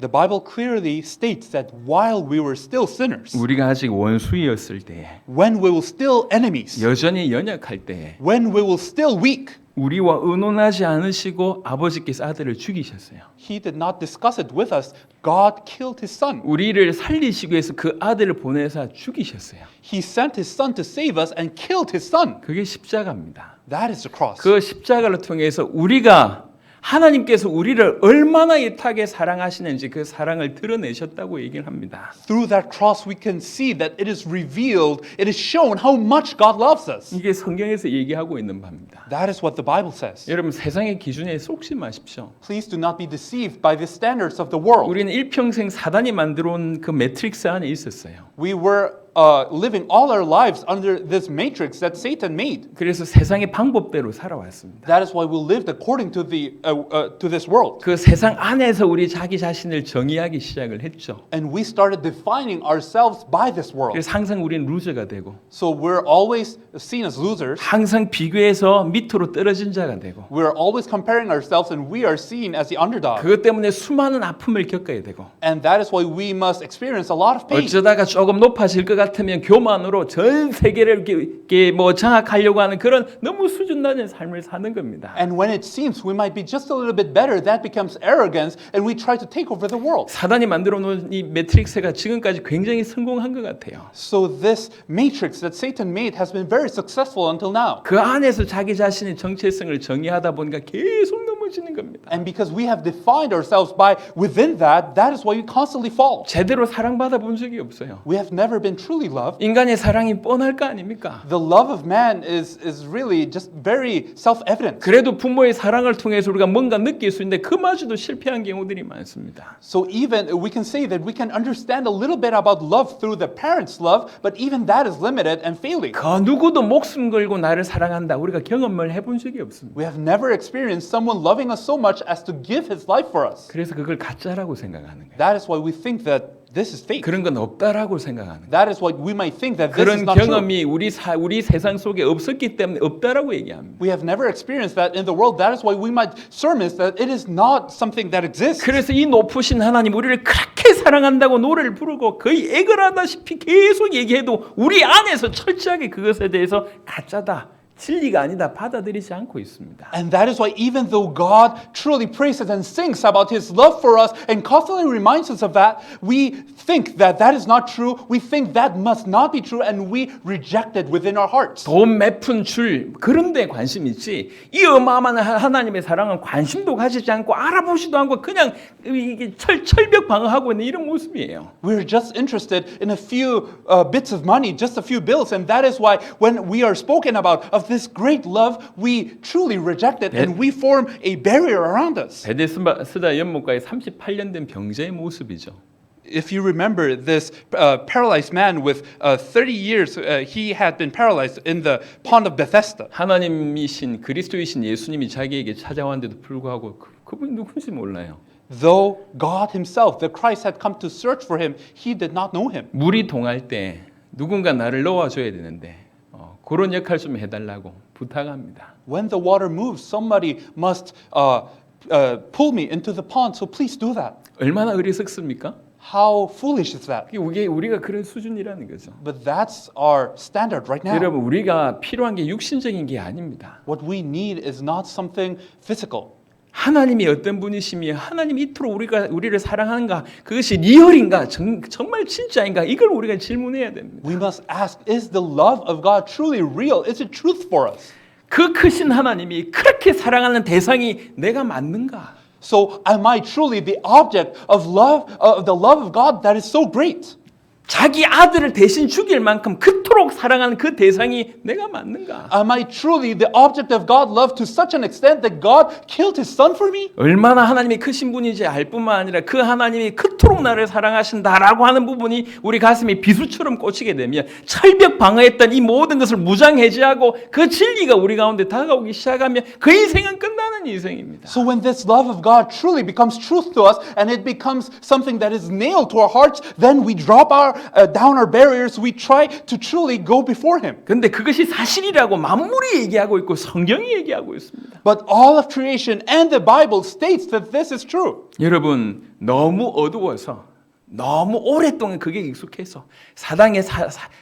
The Bible clearly states that while we were still sinners, 우리가 아직 원수이었을 때, when we were still enemies, 여전히 연약할 때, when we were still weak, 우리와 의논하지 않으시고 아버지께서 아들을 죽이셨어요. He did not discuss it with us. God killed His Son. 우리를 살리시기 위해서 그 아들을 보내사 죽이셨어요. He sent His Son to save us and killed His Son. 그게 십자가입니다. That is the cross. 그 십자가를 통해서 우리가 하나님께서 우리를 얼마나 애타게 사랑하시는지 그 사랑을 드러내셨다고 얘기를 합니다. Through that cross we can see that it is revealed, it is shown how much God loves us. 이게 성경에서 얘기하고 있는 바입니다. That is what the Bible says. 여러분, 세상의 기준에 속지 마십시오. Please do not be deceived by the standards of the world. 우리는 일평생 사단이 만들어 온 그 매트릭스 안에 있었어요. We were living all our lives under this matrix that Satan made. 그래서 세상의 방법대로 살아왔습니다. That is why we lived according to this world. 그 세상 안에서 우리 자기 자신을 정의하기 시작을 했죠. And we started defining ourselves by this world. 그래서 항상 우리는 루저가 되고 So we're always seen as losers. 항상 비교해서 밑으로 떨어진 자가 되고 We're always comparing ourselves and we are seen as the underdog. 그것 때문에 수많은 아픔을 겪어야 되고 And that is why we must experience a lot of pain. 어쩌다가 조금 높아질 것 같으면 교만으로 전 세계를 이렇게 뭐 장악하려고 하는 그런 너무 수준 낮은 삶을 사는 겁니다. And when it seems we might be just a little bit better, that becomes arrogance and we try to take over the world. 사단이 만들어 놓은 이 매트릭스가 지금까지 굉장히 성공한 것 같아요. So this matrix that Satan made has been very successful until now. 그 안에서 자기 자신의 정체성을 정의하다 보니까 계속 넘어지는 겁니다. And because we have defined ourselves by within that, that is why we constantly fall. 제대로 사랑받아 본 적이 없어요. We have never been truly loved. 인간의 사랑이 뻔할 거 아닙니까? The love of man is really just very self-evident. 그래도 부모의 사랑을 통해서 우리가 뭔가 느낄 수 있는데 그마저도 실패한 경우들이 많습니다. So even we can say that we can understand a little bit about love through the parents' love, but even that is limited and failing. 그 누구도 목숨 걸고 나를 사랑한다. 우리가 경험을 해본 적이 없습니다. We have never experienced someone loving us so much as to give his life for us. 그래서 그걸 가짜라고 생각하는 거예요. That is why we think that this is fake. 그런 건 없다라고 생각하는 거예요. That is why we might think that this is 그런 not true. 경험이 우리 세상 속에 없었기 때문에 없다라고 얘기합니다. We have never experienced that in the world. That is why we might surmise that it is not something that exists. 그래서 이 높으신 하나님 우리를 그렇게 사랑한다고 노래를 부르고 거의 애걸하다시피 계속 얘기해도 우리 안에서 철저하게 그것에 대해서 가짜다, 진리가 아니다 받아들이지 않고 있습니다. And that is why even though God truly praises and sings about His love for us and constantly reminds us of that, we think that that is not true. We think that must not be true, and we reject it within our hearts. 돈 몇 푼 줄 그런 데 관심 있지 이 어마어마한 하나님의 사랑은 관심도 가지지 않고 알아보지도 않고 그냥 이게 철벽 방어하고 있는 이런 모습이에요. We're just interested in a few bits of money, just a few bills, and that is why when we are spoken about of this great love, we truly reject it and we form a barrier around us. 베데스다 연못가에 38년 된 병자의 모습이죠. If you remember this paralyzed man with 30 years, he had been paralyzed in the pond of Bethesda. 하나님이신 그리스도이신 예수님이 자기에게 찾아왔는데도 불구하고 그분이 누군지 몰라요. Though God himself, the Christ had come to search for him, he did not know him. 물이 동할 때 누군가 나를 넣어줘야 되는데 그런 역할 좀 해달라고 부탁합니다. When the water moves, somebody must pull me into the pond, so please do that. 얼마나 어리석습니까? How foolish is that? 이게 우리가 그런 수준이라는 거죠. But that's our standard right now. 여러분 우리가 필요한 게 육신적인 게 아닙니다. What we need is not something physical. 하나님이 어떤 분이시며 하나님이 이토록 우리를 사랑하는가 그것이 리얼인가 정말 진짜인가 이걸 우리가 질문해야 됩니다. We must ask, is the love of God truly real? Is it truth for us? 그 크신 하나님이 그렇게 사랑하는 대상이 내가 맞는가? So am I truly the object of love, the love of God that is so great? 자기 아들을 대신 죽일 만큼 그토록 사랑하는 그 대상이 내가 맞는가? Am I truly the object of God love to such an extent that God killed his son for me? 얼마나 하나님이 크신 분인지 알 뿐만 아니라 그 하나님이 그토록 나를 사랑하신다라고 하는 부분이 우리 가슴에 비수처럼 꽂히게 되면 철벽 방어했던 이 모든 것을 무장해제하고 그 진리가 우리 가운데 다가오기 시작하면 그 인생은 끝나는 인생입니다. So when this love of God truly becomes truth to us and it becomes something that is nailed to our hearts, then we drop down our barriers, we try to truly go before him. 근데 그것이 사실이라고 만물이 얘기하고 있고 성경이 얘기하고 있습니다. But all of creation and the Bible states that this is true. 여러분 너무 어두워서 너무 오랫동안 그게 익숙해서 사단에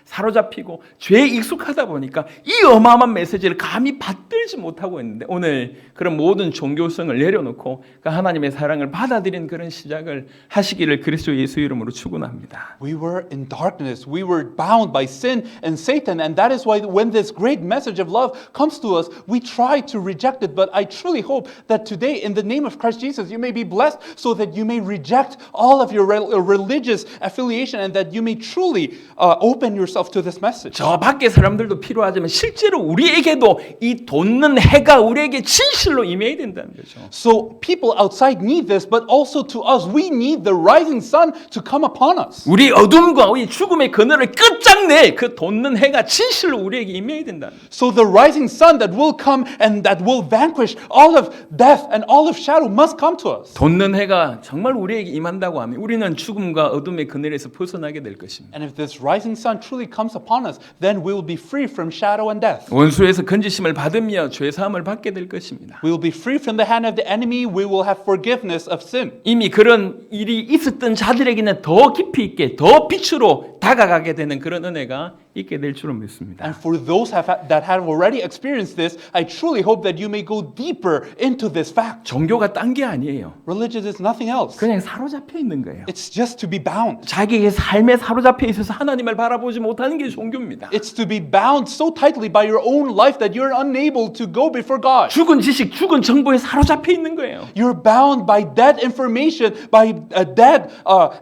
사로잡히고 죄에 익숙하다 보니까 이 어마어마한 메시지를 감히 받들지 못하고 있는데 오늘 그런 모든 종교성을 내려놓고 그 하나님의 사랑을 받아들이는 그런 시작을 하시기를 그리스도 예수 이름으로 축원합니다. We were in darkness. We were bound by sin and Satan. And that is why when this great message of love comes to us, we try to reject it. But I truly hope that today, in the name of Christ Jesus, you may be blessed so that you may reject all of your religious affiliation and that you may truly open yourself to this message. 저 밖에 사람들도 필요하지만 실제로 우리에게도 이 돋는 해가 우리에게 진실로 임해야 된다는 거죠. So people outside need this, but also to us, we need the rising sun to come upon us. 우리 어둠과 우리 죽음의 그늘을 끝장낼 그 돋는 해가 진실로 우리에게 임해야 된다는 거죠. So the rising sun that will come and that will vanquish all of death and all of shadow must come to us. 돋는 해가 정말 우리에게 임한다고 하면 우리는 죽음과 어둠의 그늘에서 벗어나게 될 것입니다. And if this rising sun truly comes upon us, then we will be free from shadow and death. 원수에서 건지심을 받으며 죄 사함을 받게 될 것입니다. We will be free from the hand of the enemy. We will have forgiveness of sin. 이미 그런 일이 있었던 자들에게는 더 깊이 있게 더 빛으로 다가가게 되는 그런 은혜가 있게 될 줄은 믿습니다. And for those that have already experienced this, I truly hope that you may go deeper into this fact. 종교가 딴 게 아니에요. Religion is nothing else. 그냥 사로잡혀 있는 거예요. It's just to be bound. 자기의 삶에 사로잡혀 있어서 하나님을 바라보지 못하는 게 종교입니다. It's to be bound so tightly by your own life that you're unable to go before God. 죽은 지식, 죽은 정보에 사로잡혀 있는 거예요. You're bound by dead information, by dead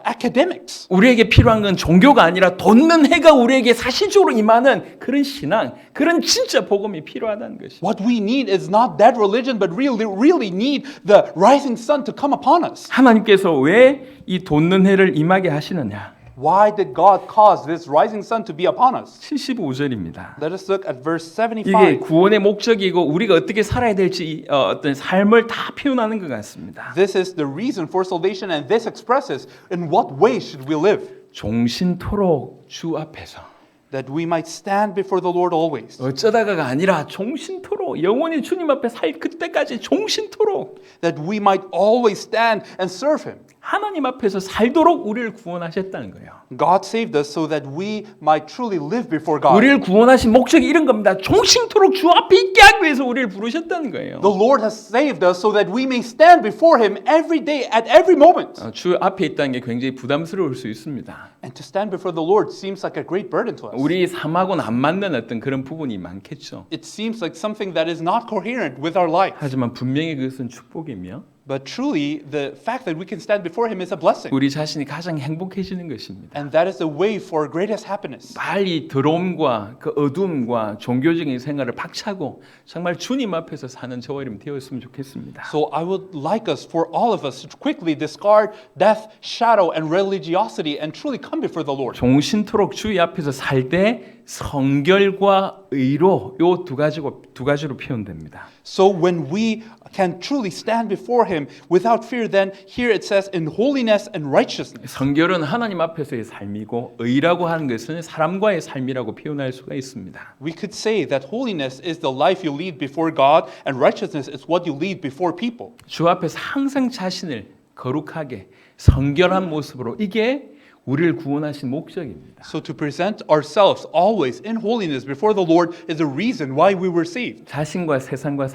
academics. 우리에게 필요한 건 종교가 아니라 돋는 해가 우리에게 사실적으로 임하는 그런 신앙, 그런 진짜 복음이 필요하다는 것이죠. What we need is not dead religion, but really need the rising sun to come upon us. 하나님께서 왜 이 돋는 해를 임하게 하시느냐? Why did God cause this rising sun to be upon us? 75절입니다. Let us look at verse 이게 75. 구원의 목적이고 우리가 어떻게 살아야 될지 어떤 삶을 다 표현하는 것 같습니다. This is the reason for salvation, and this expresses in what way should we live, 종신토록 주 앞에서 that we might stand before the Lord always, 어쩌다가가 아니라 종신토록 영원히 주님 앞에 살 그때까지 종신토록 that we might always stand and serve Him. 하나님 앞에서 살도록 우리를 구원하셨다는 거예요. God saved us so that we might truly live before God. 우리를 구원하신 목적이 이런 겁니다. 종신토록 주 앞에 있게 하기 위해서 우리를 부르셨다는 거예요. The Lord has saved us so that we may stand before Him every day, at every moment. 주 앞에 있다는 게 굉장히 부담스러울 수 있습니다. And to stand before the Lord seems like a great burden to us. 우리 삶하고는 안 맞는 어떤 그런 부분이 많겠죠. It seems like something that is not coherent with our life. 하지만 분명히 그것은 축복이며 But truly, the fact that we can stand before Him is a blessing. 우리 자신이 가장 행복해지는 것입니다. And that is the way for greatest happiness. 빨리 더러움과 그 어둠과 종교적인 생활을 박차고 정말 주님 앞에서 사는 저와 여러분 되었으면 좋겠습니다. So I would like us, for all of us, to quickly discard death, shadow, and religiosity and truly come before the Lord. 종신토록 주의 앞에서 살 때 성결과 의로 요 두 가지로 표현됩니다. So when we can truly stand before Him without fear, then here it says in holiness and righteousness. 성결은 하나님 앞에서의 삶이고 의라고 하는 것은 사람과의 삶이라고 표현할 수가 있습니다. We could say that holiness is the life you lead before God, and righteousness is what you lead before people. 주 앞에서 항상 자신을 거룩하게 성결한 모습으로 이게 우리를 구원하신 목적입니다. So to present ourselves always in holiness before the Lord is the reason why we were saved. 자신과 세상과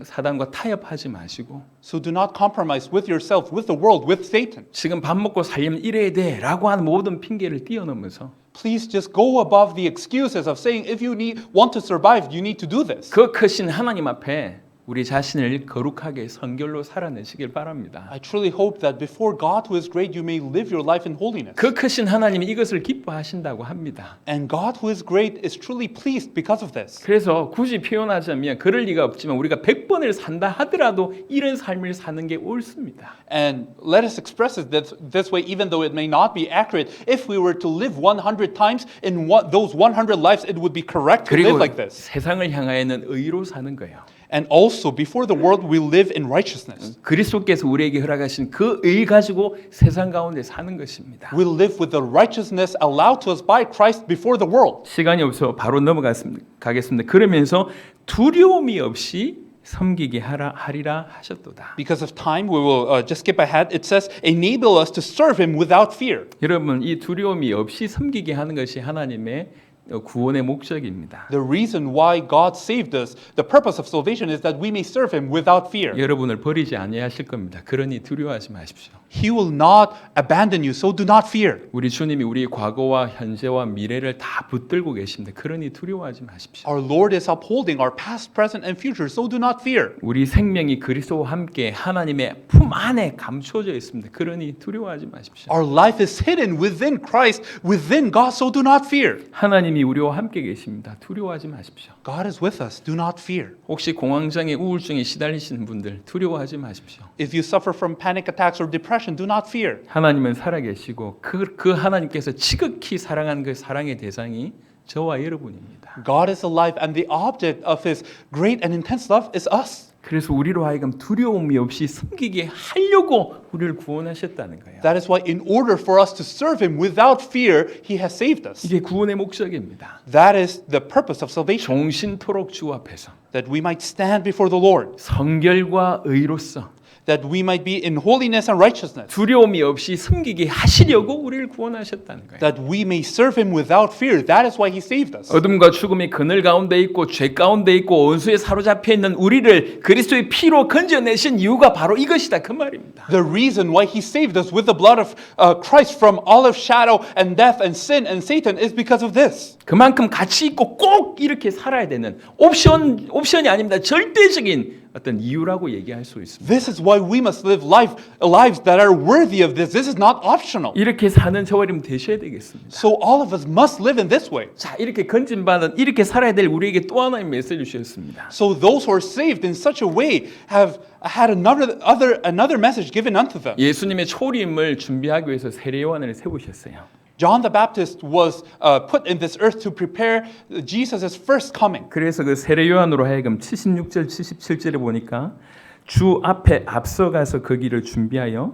사단과 타협하지 마시고 So do not compromise with yourself, with the world, with Satan. 지금 밥 먹고 살려면 이래야 돼라고 하는 모든 핑계를 뛰어넘어서 Please just go above the excuses of saying if you want to survive, you need to do this. 그 크신 하나님 앞에 우리 자신을 거룩하게 성결로 살아내시길 바랍니다. I truly hope that before God who is great, you may live your life in holiness. 그 크신 하나님이 이것을 기뻐하신다고 합니다. And God who is great is truly pleased because of this. 그래서 굳이 표현하자면 그럴 리가 없지만 우리가 100번을 산다 하더라도 이런 삶을 사는 게 옳습니다. And let us express it this way, even though it may not be accurate. If we were to live 100 times in those 100 lives, it would be correct to 그리고 live like this. 세상을 향하여는 의로 사는 거예요. And also, before the world, we live in righteousness. 그리스도께서 우리에게 허락하신 그 의 가지고 세상 가운데 사는 것입니다. We live with the righteousness allowed to us by Christ before the world. 시간이 없어 바로 넘어가겠습니다. 그러면서 두려움이 없이 섬기게 하리라 하셨도다. Because of time, we will just skip ahead. It says, enable us to serve him without fear. 여러분, 이 두려움이 없이 섬기게 하는 것이 하나님의 구원의 목적입니다. The reason why God saved us, the purpose of salvation is that we may serve him without fear. 여러분을 버리지 아니하실 겁니다. 그러니 두려워하지 마십시오. He will not abandon you, so do not fear. 우리 주님이 우리의 과거와 현재와 미래를 다 붙들고 계십니다. 그러니 두려워하지 마십시오. Our Lord is upholding our past, present, and future, so do not fear. 우리 생명이 그리스도와 함께 하나님의 품 안에 감춰져 있습니다. 그러니 두려워하지 마십시오. Our life is hidden within Christ, within God, so do not fear. 하나님이 우리와 함께 계십니다. 두려워하지 마십시오. God is with us, do not fear. 혹시 공황장애, 우울증에 시달리시는 분들 두려워하지 마십시오. If you suffer from panic attacks or depression, do not fear. 하나님은 살아계시고 그 하나님께서 지극히 사랑한 그 사랑의 대상이 저와 여러분입니다. God is alive and the object of his great and intense love is us. 그래서 우리로 하여금 두려움이 없이 섬기게 하려고 우리를 구원하셨다는 거예요. That is why in order for us to serve him without fear, he has saved us. 이게 구원의 목적입니다. That is the purpose of salvation. 종신토록 주 앞에서 That we might stand before the Lord. 성결과 의로서 That we might be in holiness and righteousness. 두려움이 없이 섬기게 하시려고 우리를 구원하셨다는 거예요. That we may serve him without fear. That is why he saved us. 어둠과 죽음의 그늘 가운데 있고 죄 가운데 있고 원수에 사로잡혀 있는 우리를 그리스도의 피로 건져내신 이유가 바로 이것이다 그 말입니다. The reason why he saved us with the blood of Christ from olive shadow and death and sin and Satan is because of this. 그만큼 가치 있고 꼭 이렇게 살아야 되는 옵션이 아닙니다. 절대적인 어떤 이유라고 얘기할 수 있습니다. This is why we must live lives that are worthy of this. This is not optional. 이렇게 사는 저와 여러분 되셔야 되겠습니다. So all of us must live in this way. 자, 이렇게 건진받은 이렇게 살아야 될 우리에게 또 하나의 메시지를 주셨습니다. So those who are saved in such a way have had another message given unto them. 예수님의 초림을 준비하기 위해서 세례 요한을 세우셨어요. John the Baptist was put in this earth to prepare Jesus' first coming. 그래서 그 세례 요한으로 하여금 76절 77절에 보니까 주 앞에 앞서가서 그 길을 준비하여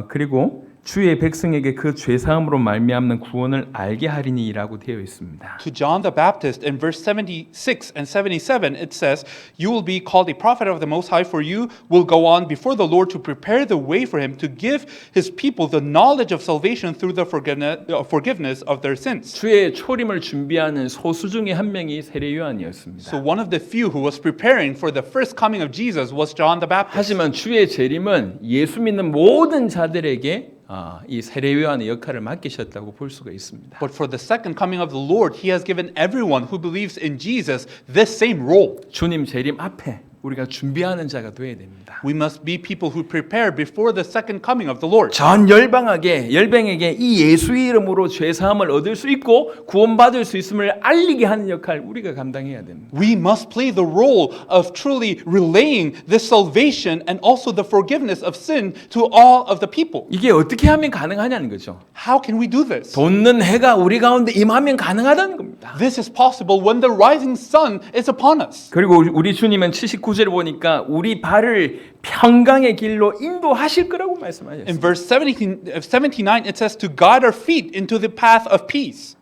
그리고 주의 백성에게 그 죄 사함으로 말미암는 구원을 알게 하리니라고 되어 있습니다. To John the Baptist in verse 76 and 77 it says, "You will be called a prophet of the Most High, for you will go on before the Lord to prepare the way for him to give his people the knowledge of salvation through the forgiveness of their sins." 주의 초림을 준비하는 소수 중에 한 명이 세례 요한이었습니다. So one of the few who was preparing for the first coming of Jesus was John the Baptist. 하지만 주의 재림은 예수 믿는 모든 자들에게 이 세례 요한의 역할을 맡기셨다고 볼 수가 있습니다. But for the second coming of the Lord, he has given everyone who believes in Jesus this same role. 주님 재림 앞에 우리가 준비하는 자가 되어야 됩니다. We must be people who prepare before the second coming of the Lord. 전 열방에게 이 예수의 이름으로 죄 사함을 얻을 수 있고 구원받을 수 있음을 알리게 하는 역할 우리가 감당해야 됩니다. We must play the role of truly relaying this salvation and also the forgiveness of sin to all of the people. 이게 어떻게 하면 가능하냐는 거죠. How can we do this? 돋는 해가 우리 가운데 임하면 가능하다는 겁니다. This is possible when the rising sun is upon us. 그리고 우리 주님은 79절을 보니까 우리 발을 평강의 길로 인도하실 거라고 In 말씀하셨습니다. verse 79 it says to guide our feet into the path of peace.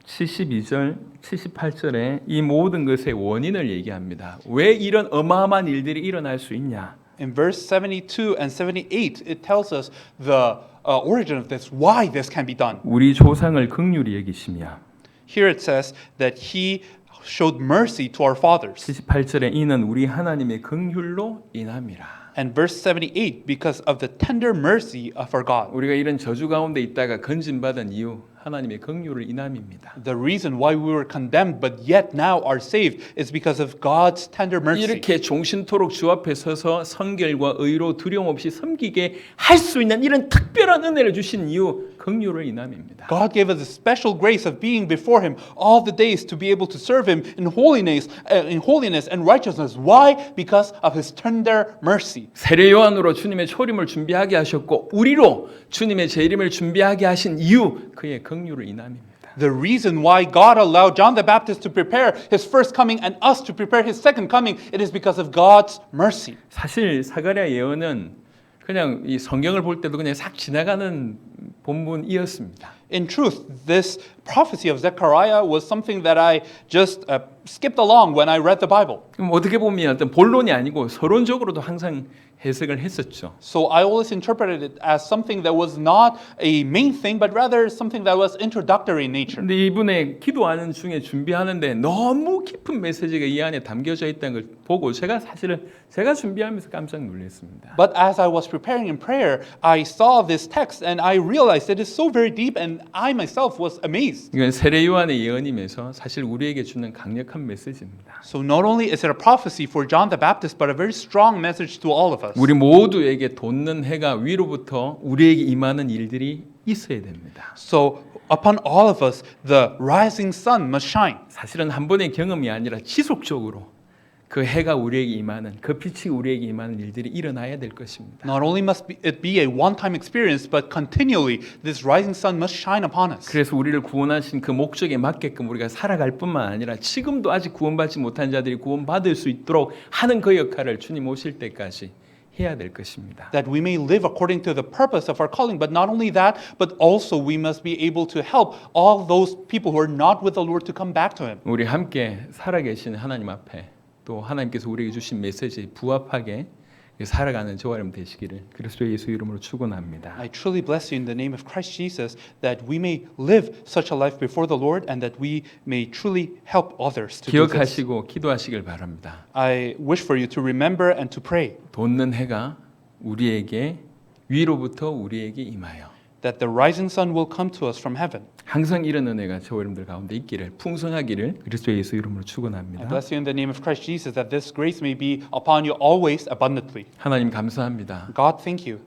72절, 78절에 이 모든 것의 원인을 얘기합니다. 왜 이런 어마어마한 일들이 일어날 수 있냐? In verse 72 and 78, it tells us the origin of this, why this can be done. 우리 조상을 긍휼히 여기시며 Here it says that he showed mercy to our fathers. 78절에 이는 우리 하나님의 긍휼로 인함이라. And verse 78, because of the tender mercy of our God. 우리가 이런 저주 가운데 있다가 건진받은 이유 하나님의 긍휼을 인함입니다. The reason why we were condemned but yet now are saved is because of God's tender mercy. 이렇게 종신토록 주 앞에 서서 성결과 의로 두려움 없이 섬기게 할 수 있는 이런 특별한 은혜를 주신 이유 긍휼을 인함입니다. God gave us a special grace of being before Him all the days to be able to serve Him in holiness and righteousness. Why? Because of His tender mercy. 세례 요한으로 주님의 초림을 준비하게 하셨고 우리로 주님의 재림을 준비하게 하신 이유 그의 긍휼을 인함입니다. The reason why God allowed John the Baptist to prepare his first coming and us to prepare his second coming, it is because of God's mercy. 사실 사가랴 예언은 그냥 이 성경을 볼 때도 그냥 싹 지나가는 본문이었습니다. In truth, this prophecy of Zechariah was something that I just skipped along when I read the Bible. 그럼 어떻게 보면 어떤 본론이 아니고 서론적으로도 항상 해석을 했었죠. So I always interpreted it as something that was not a main thing, but rather something that was introductory in nature. 근데 이분의 기도하는 중에 준비하는데 너무 깊은 메시지가 이 안에 담겨져 있다는 걸 보고 제가 준비하면서 깜짝 놀랐습니다. But as I was preparing in prayer, I saw this text and I realized it is so very deep, and I myself was amazed. 이건 세례 요한의 예언이면서 사실 우리에게 주는 강력한 메시지입니다. So not only is it a prophecy for John the Baptist, but a very strong message to all of us. 우리 모두에게 돋는 해가 위로부터 우리에게 임하는 일들이 있어야 됩니다. So upon all of us, the rising sun must shine. 사실은 한 번의 경험이 아니라 지속적으로 그 해가 우리에게 임하는 그 빛이 우리에게 임하는 일들이 일어나야 될 것입니다. Not only must it be a one-time experience, but continually this rising sun must shine upon us. 그래서 우리를 구원하신 그 목적에 맞게끔 우리가 살아갈 뿐만 아니라 지금도 아직 구원받지 못한 자들이 구원받을 수 있도록 하는 그 역할을 주님 오실 때까지 해야 될 것입니다. That we may live according to the purpose of our calling, but not only that, but also we must be able to help all those people who are not with the Lord to come back to Him. 우리 함께 살아계신 하나님 앞에 또 하나님께서 우리에게 주신 메시지에 부합하게 살아가는 저와 여러분 되시기를 그리스도 예수 이름으로 축원합니다. I truly bless you in the name of Christ Jesus that we may live such a life before the Lord and that we may truly help others to do this. 기억하시고 기도하시길 바랍니다. I wish for you to remember and to pray 돋는 해가 우리에게 위로부터 우리에게 임하여 that the rising sun will come to us from heaven. 항상 이런 은혜가 저와 여러분들 가운데 있기를 풍성하기를 그리스도 예수 이름으로 I 축원합니다. bless you in the name of Christ Jesus that this grace may be upon you always abundantly. 하나님 감사합니다. God, thank you.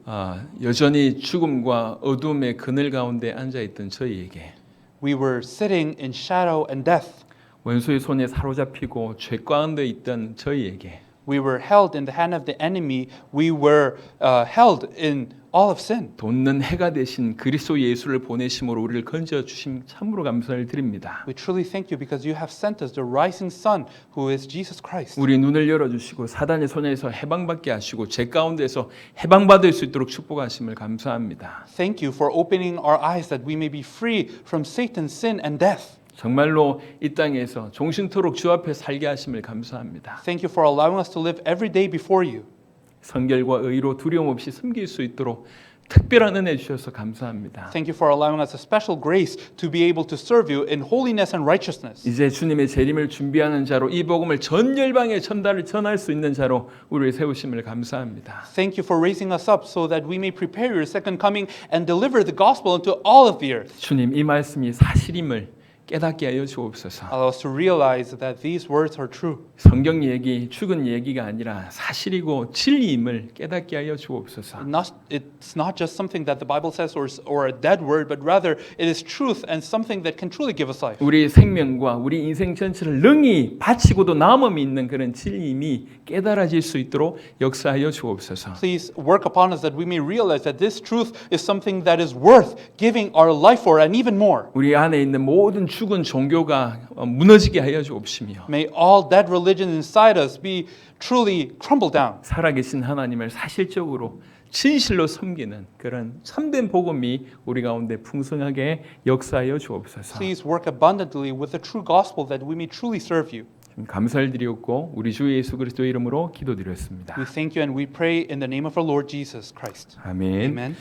여전히 죽음과 어둠의 그늘 가운데 앉아 있던 저희에게 We were sitting in shadow and death. 원수의 손에 사로잡히고 죄 가운데 있던 저희에게 We were held in the hand of the enemy. We were held in all of sin. 돋는 해가 되신 그리스도 예수를 보내심으로 우리를 건져 주심 참으로 감사를 드립니다. We truly thank you because you have sent us the rising sun who is Jesus Christ. 우리 눈을 열어 주시고 사단의 손에서 해방받게 하시고 죄 가운데서 해방받을 수 있도록 축복하심을 감사합니다. Thank you for opening our eyes that we may be free from Satan, sin, and death. 정말로 이 땅에서 종신토록 주 앞에 살게 하심을 감사합니다. Thank you for allowing us to live every day before you. 성결과 의로 두려움 없이 섬길 수 있도록 특별한 은혜 주셔서 감사합니다. Thank you for allowing us a special grace to be able to serve you in holiness and righteousness. 이제 주님의 재림을 준비하는 자로 이 복음을 전 열방에 전할 수 있는 자로 우리를 세우심을 감사합니다. Thank you for raising us up so that we may prepare your second coming and deliver the gospel unto all of the earth. 주님 이 말씀이 사실임을 깨닫게 하여 주옵소서. Allow us to realize that these words are true. 성경 얘기, 죽은 얘기가 아니라 사실이고 진리임을 깨닫게 하여 주옵소서. It's not just something that the Bible says or a dead word, but rather it is truth and something that can truly give us life. 우리 생명과 우리 인생 전체를 능히 바치고도 남음이 있는 그런 진리임이 깨달아질 수 있도록 역사하여 주옵소서. Please work upon us that we may realize that this truth is something that is worth giving our life for and even more. 우리 안에 있는 모든 죽은 종교가 무너지게 하여 주옵시며 May all dead religions inside us be truly crumbled down. 살아계신 하나님을 사실적으로 진실로 섬기는 그런 참된 복음이 우리 가운데 풍성하게 역사하여 주옵소서. Please work abundantly with the true gospel that we may truly serve you. 감사를 드리었고 우리 주 예수 그리스도 이름으로 기도드렸습니다. We thank you and we pray in the name of our Lord Jesus Christ. 아멘. Amen.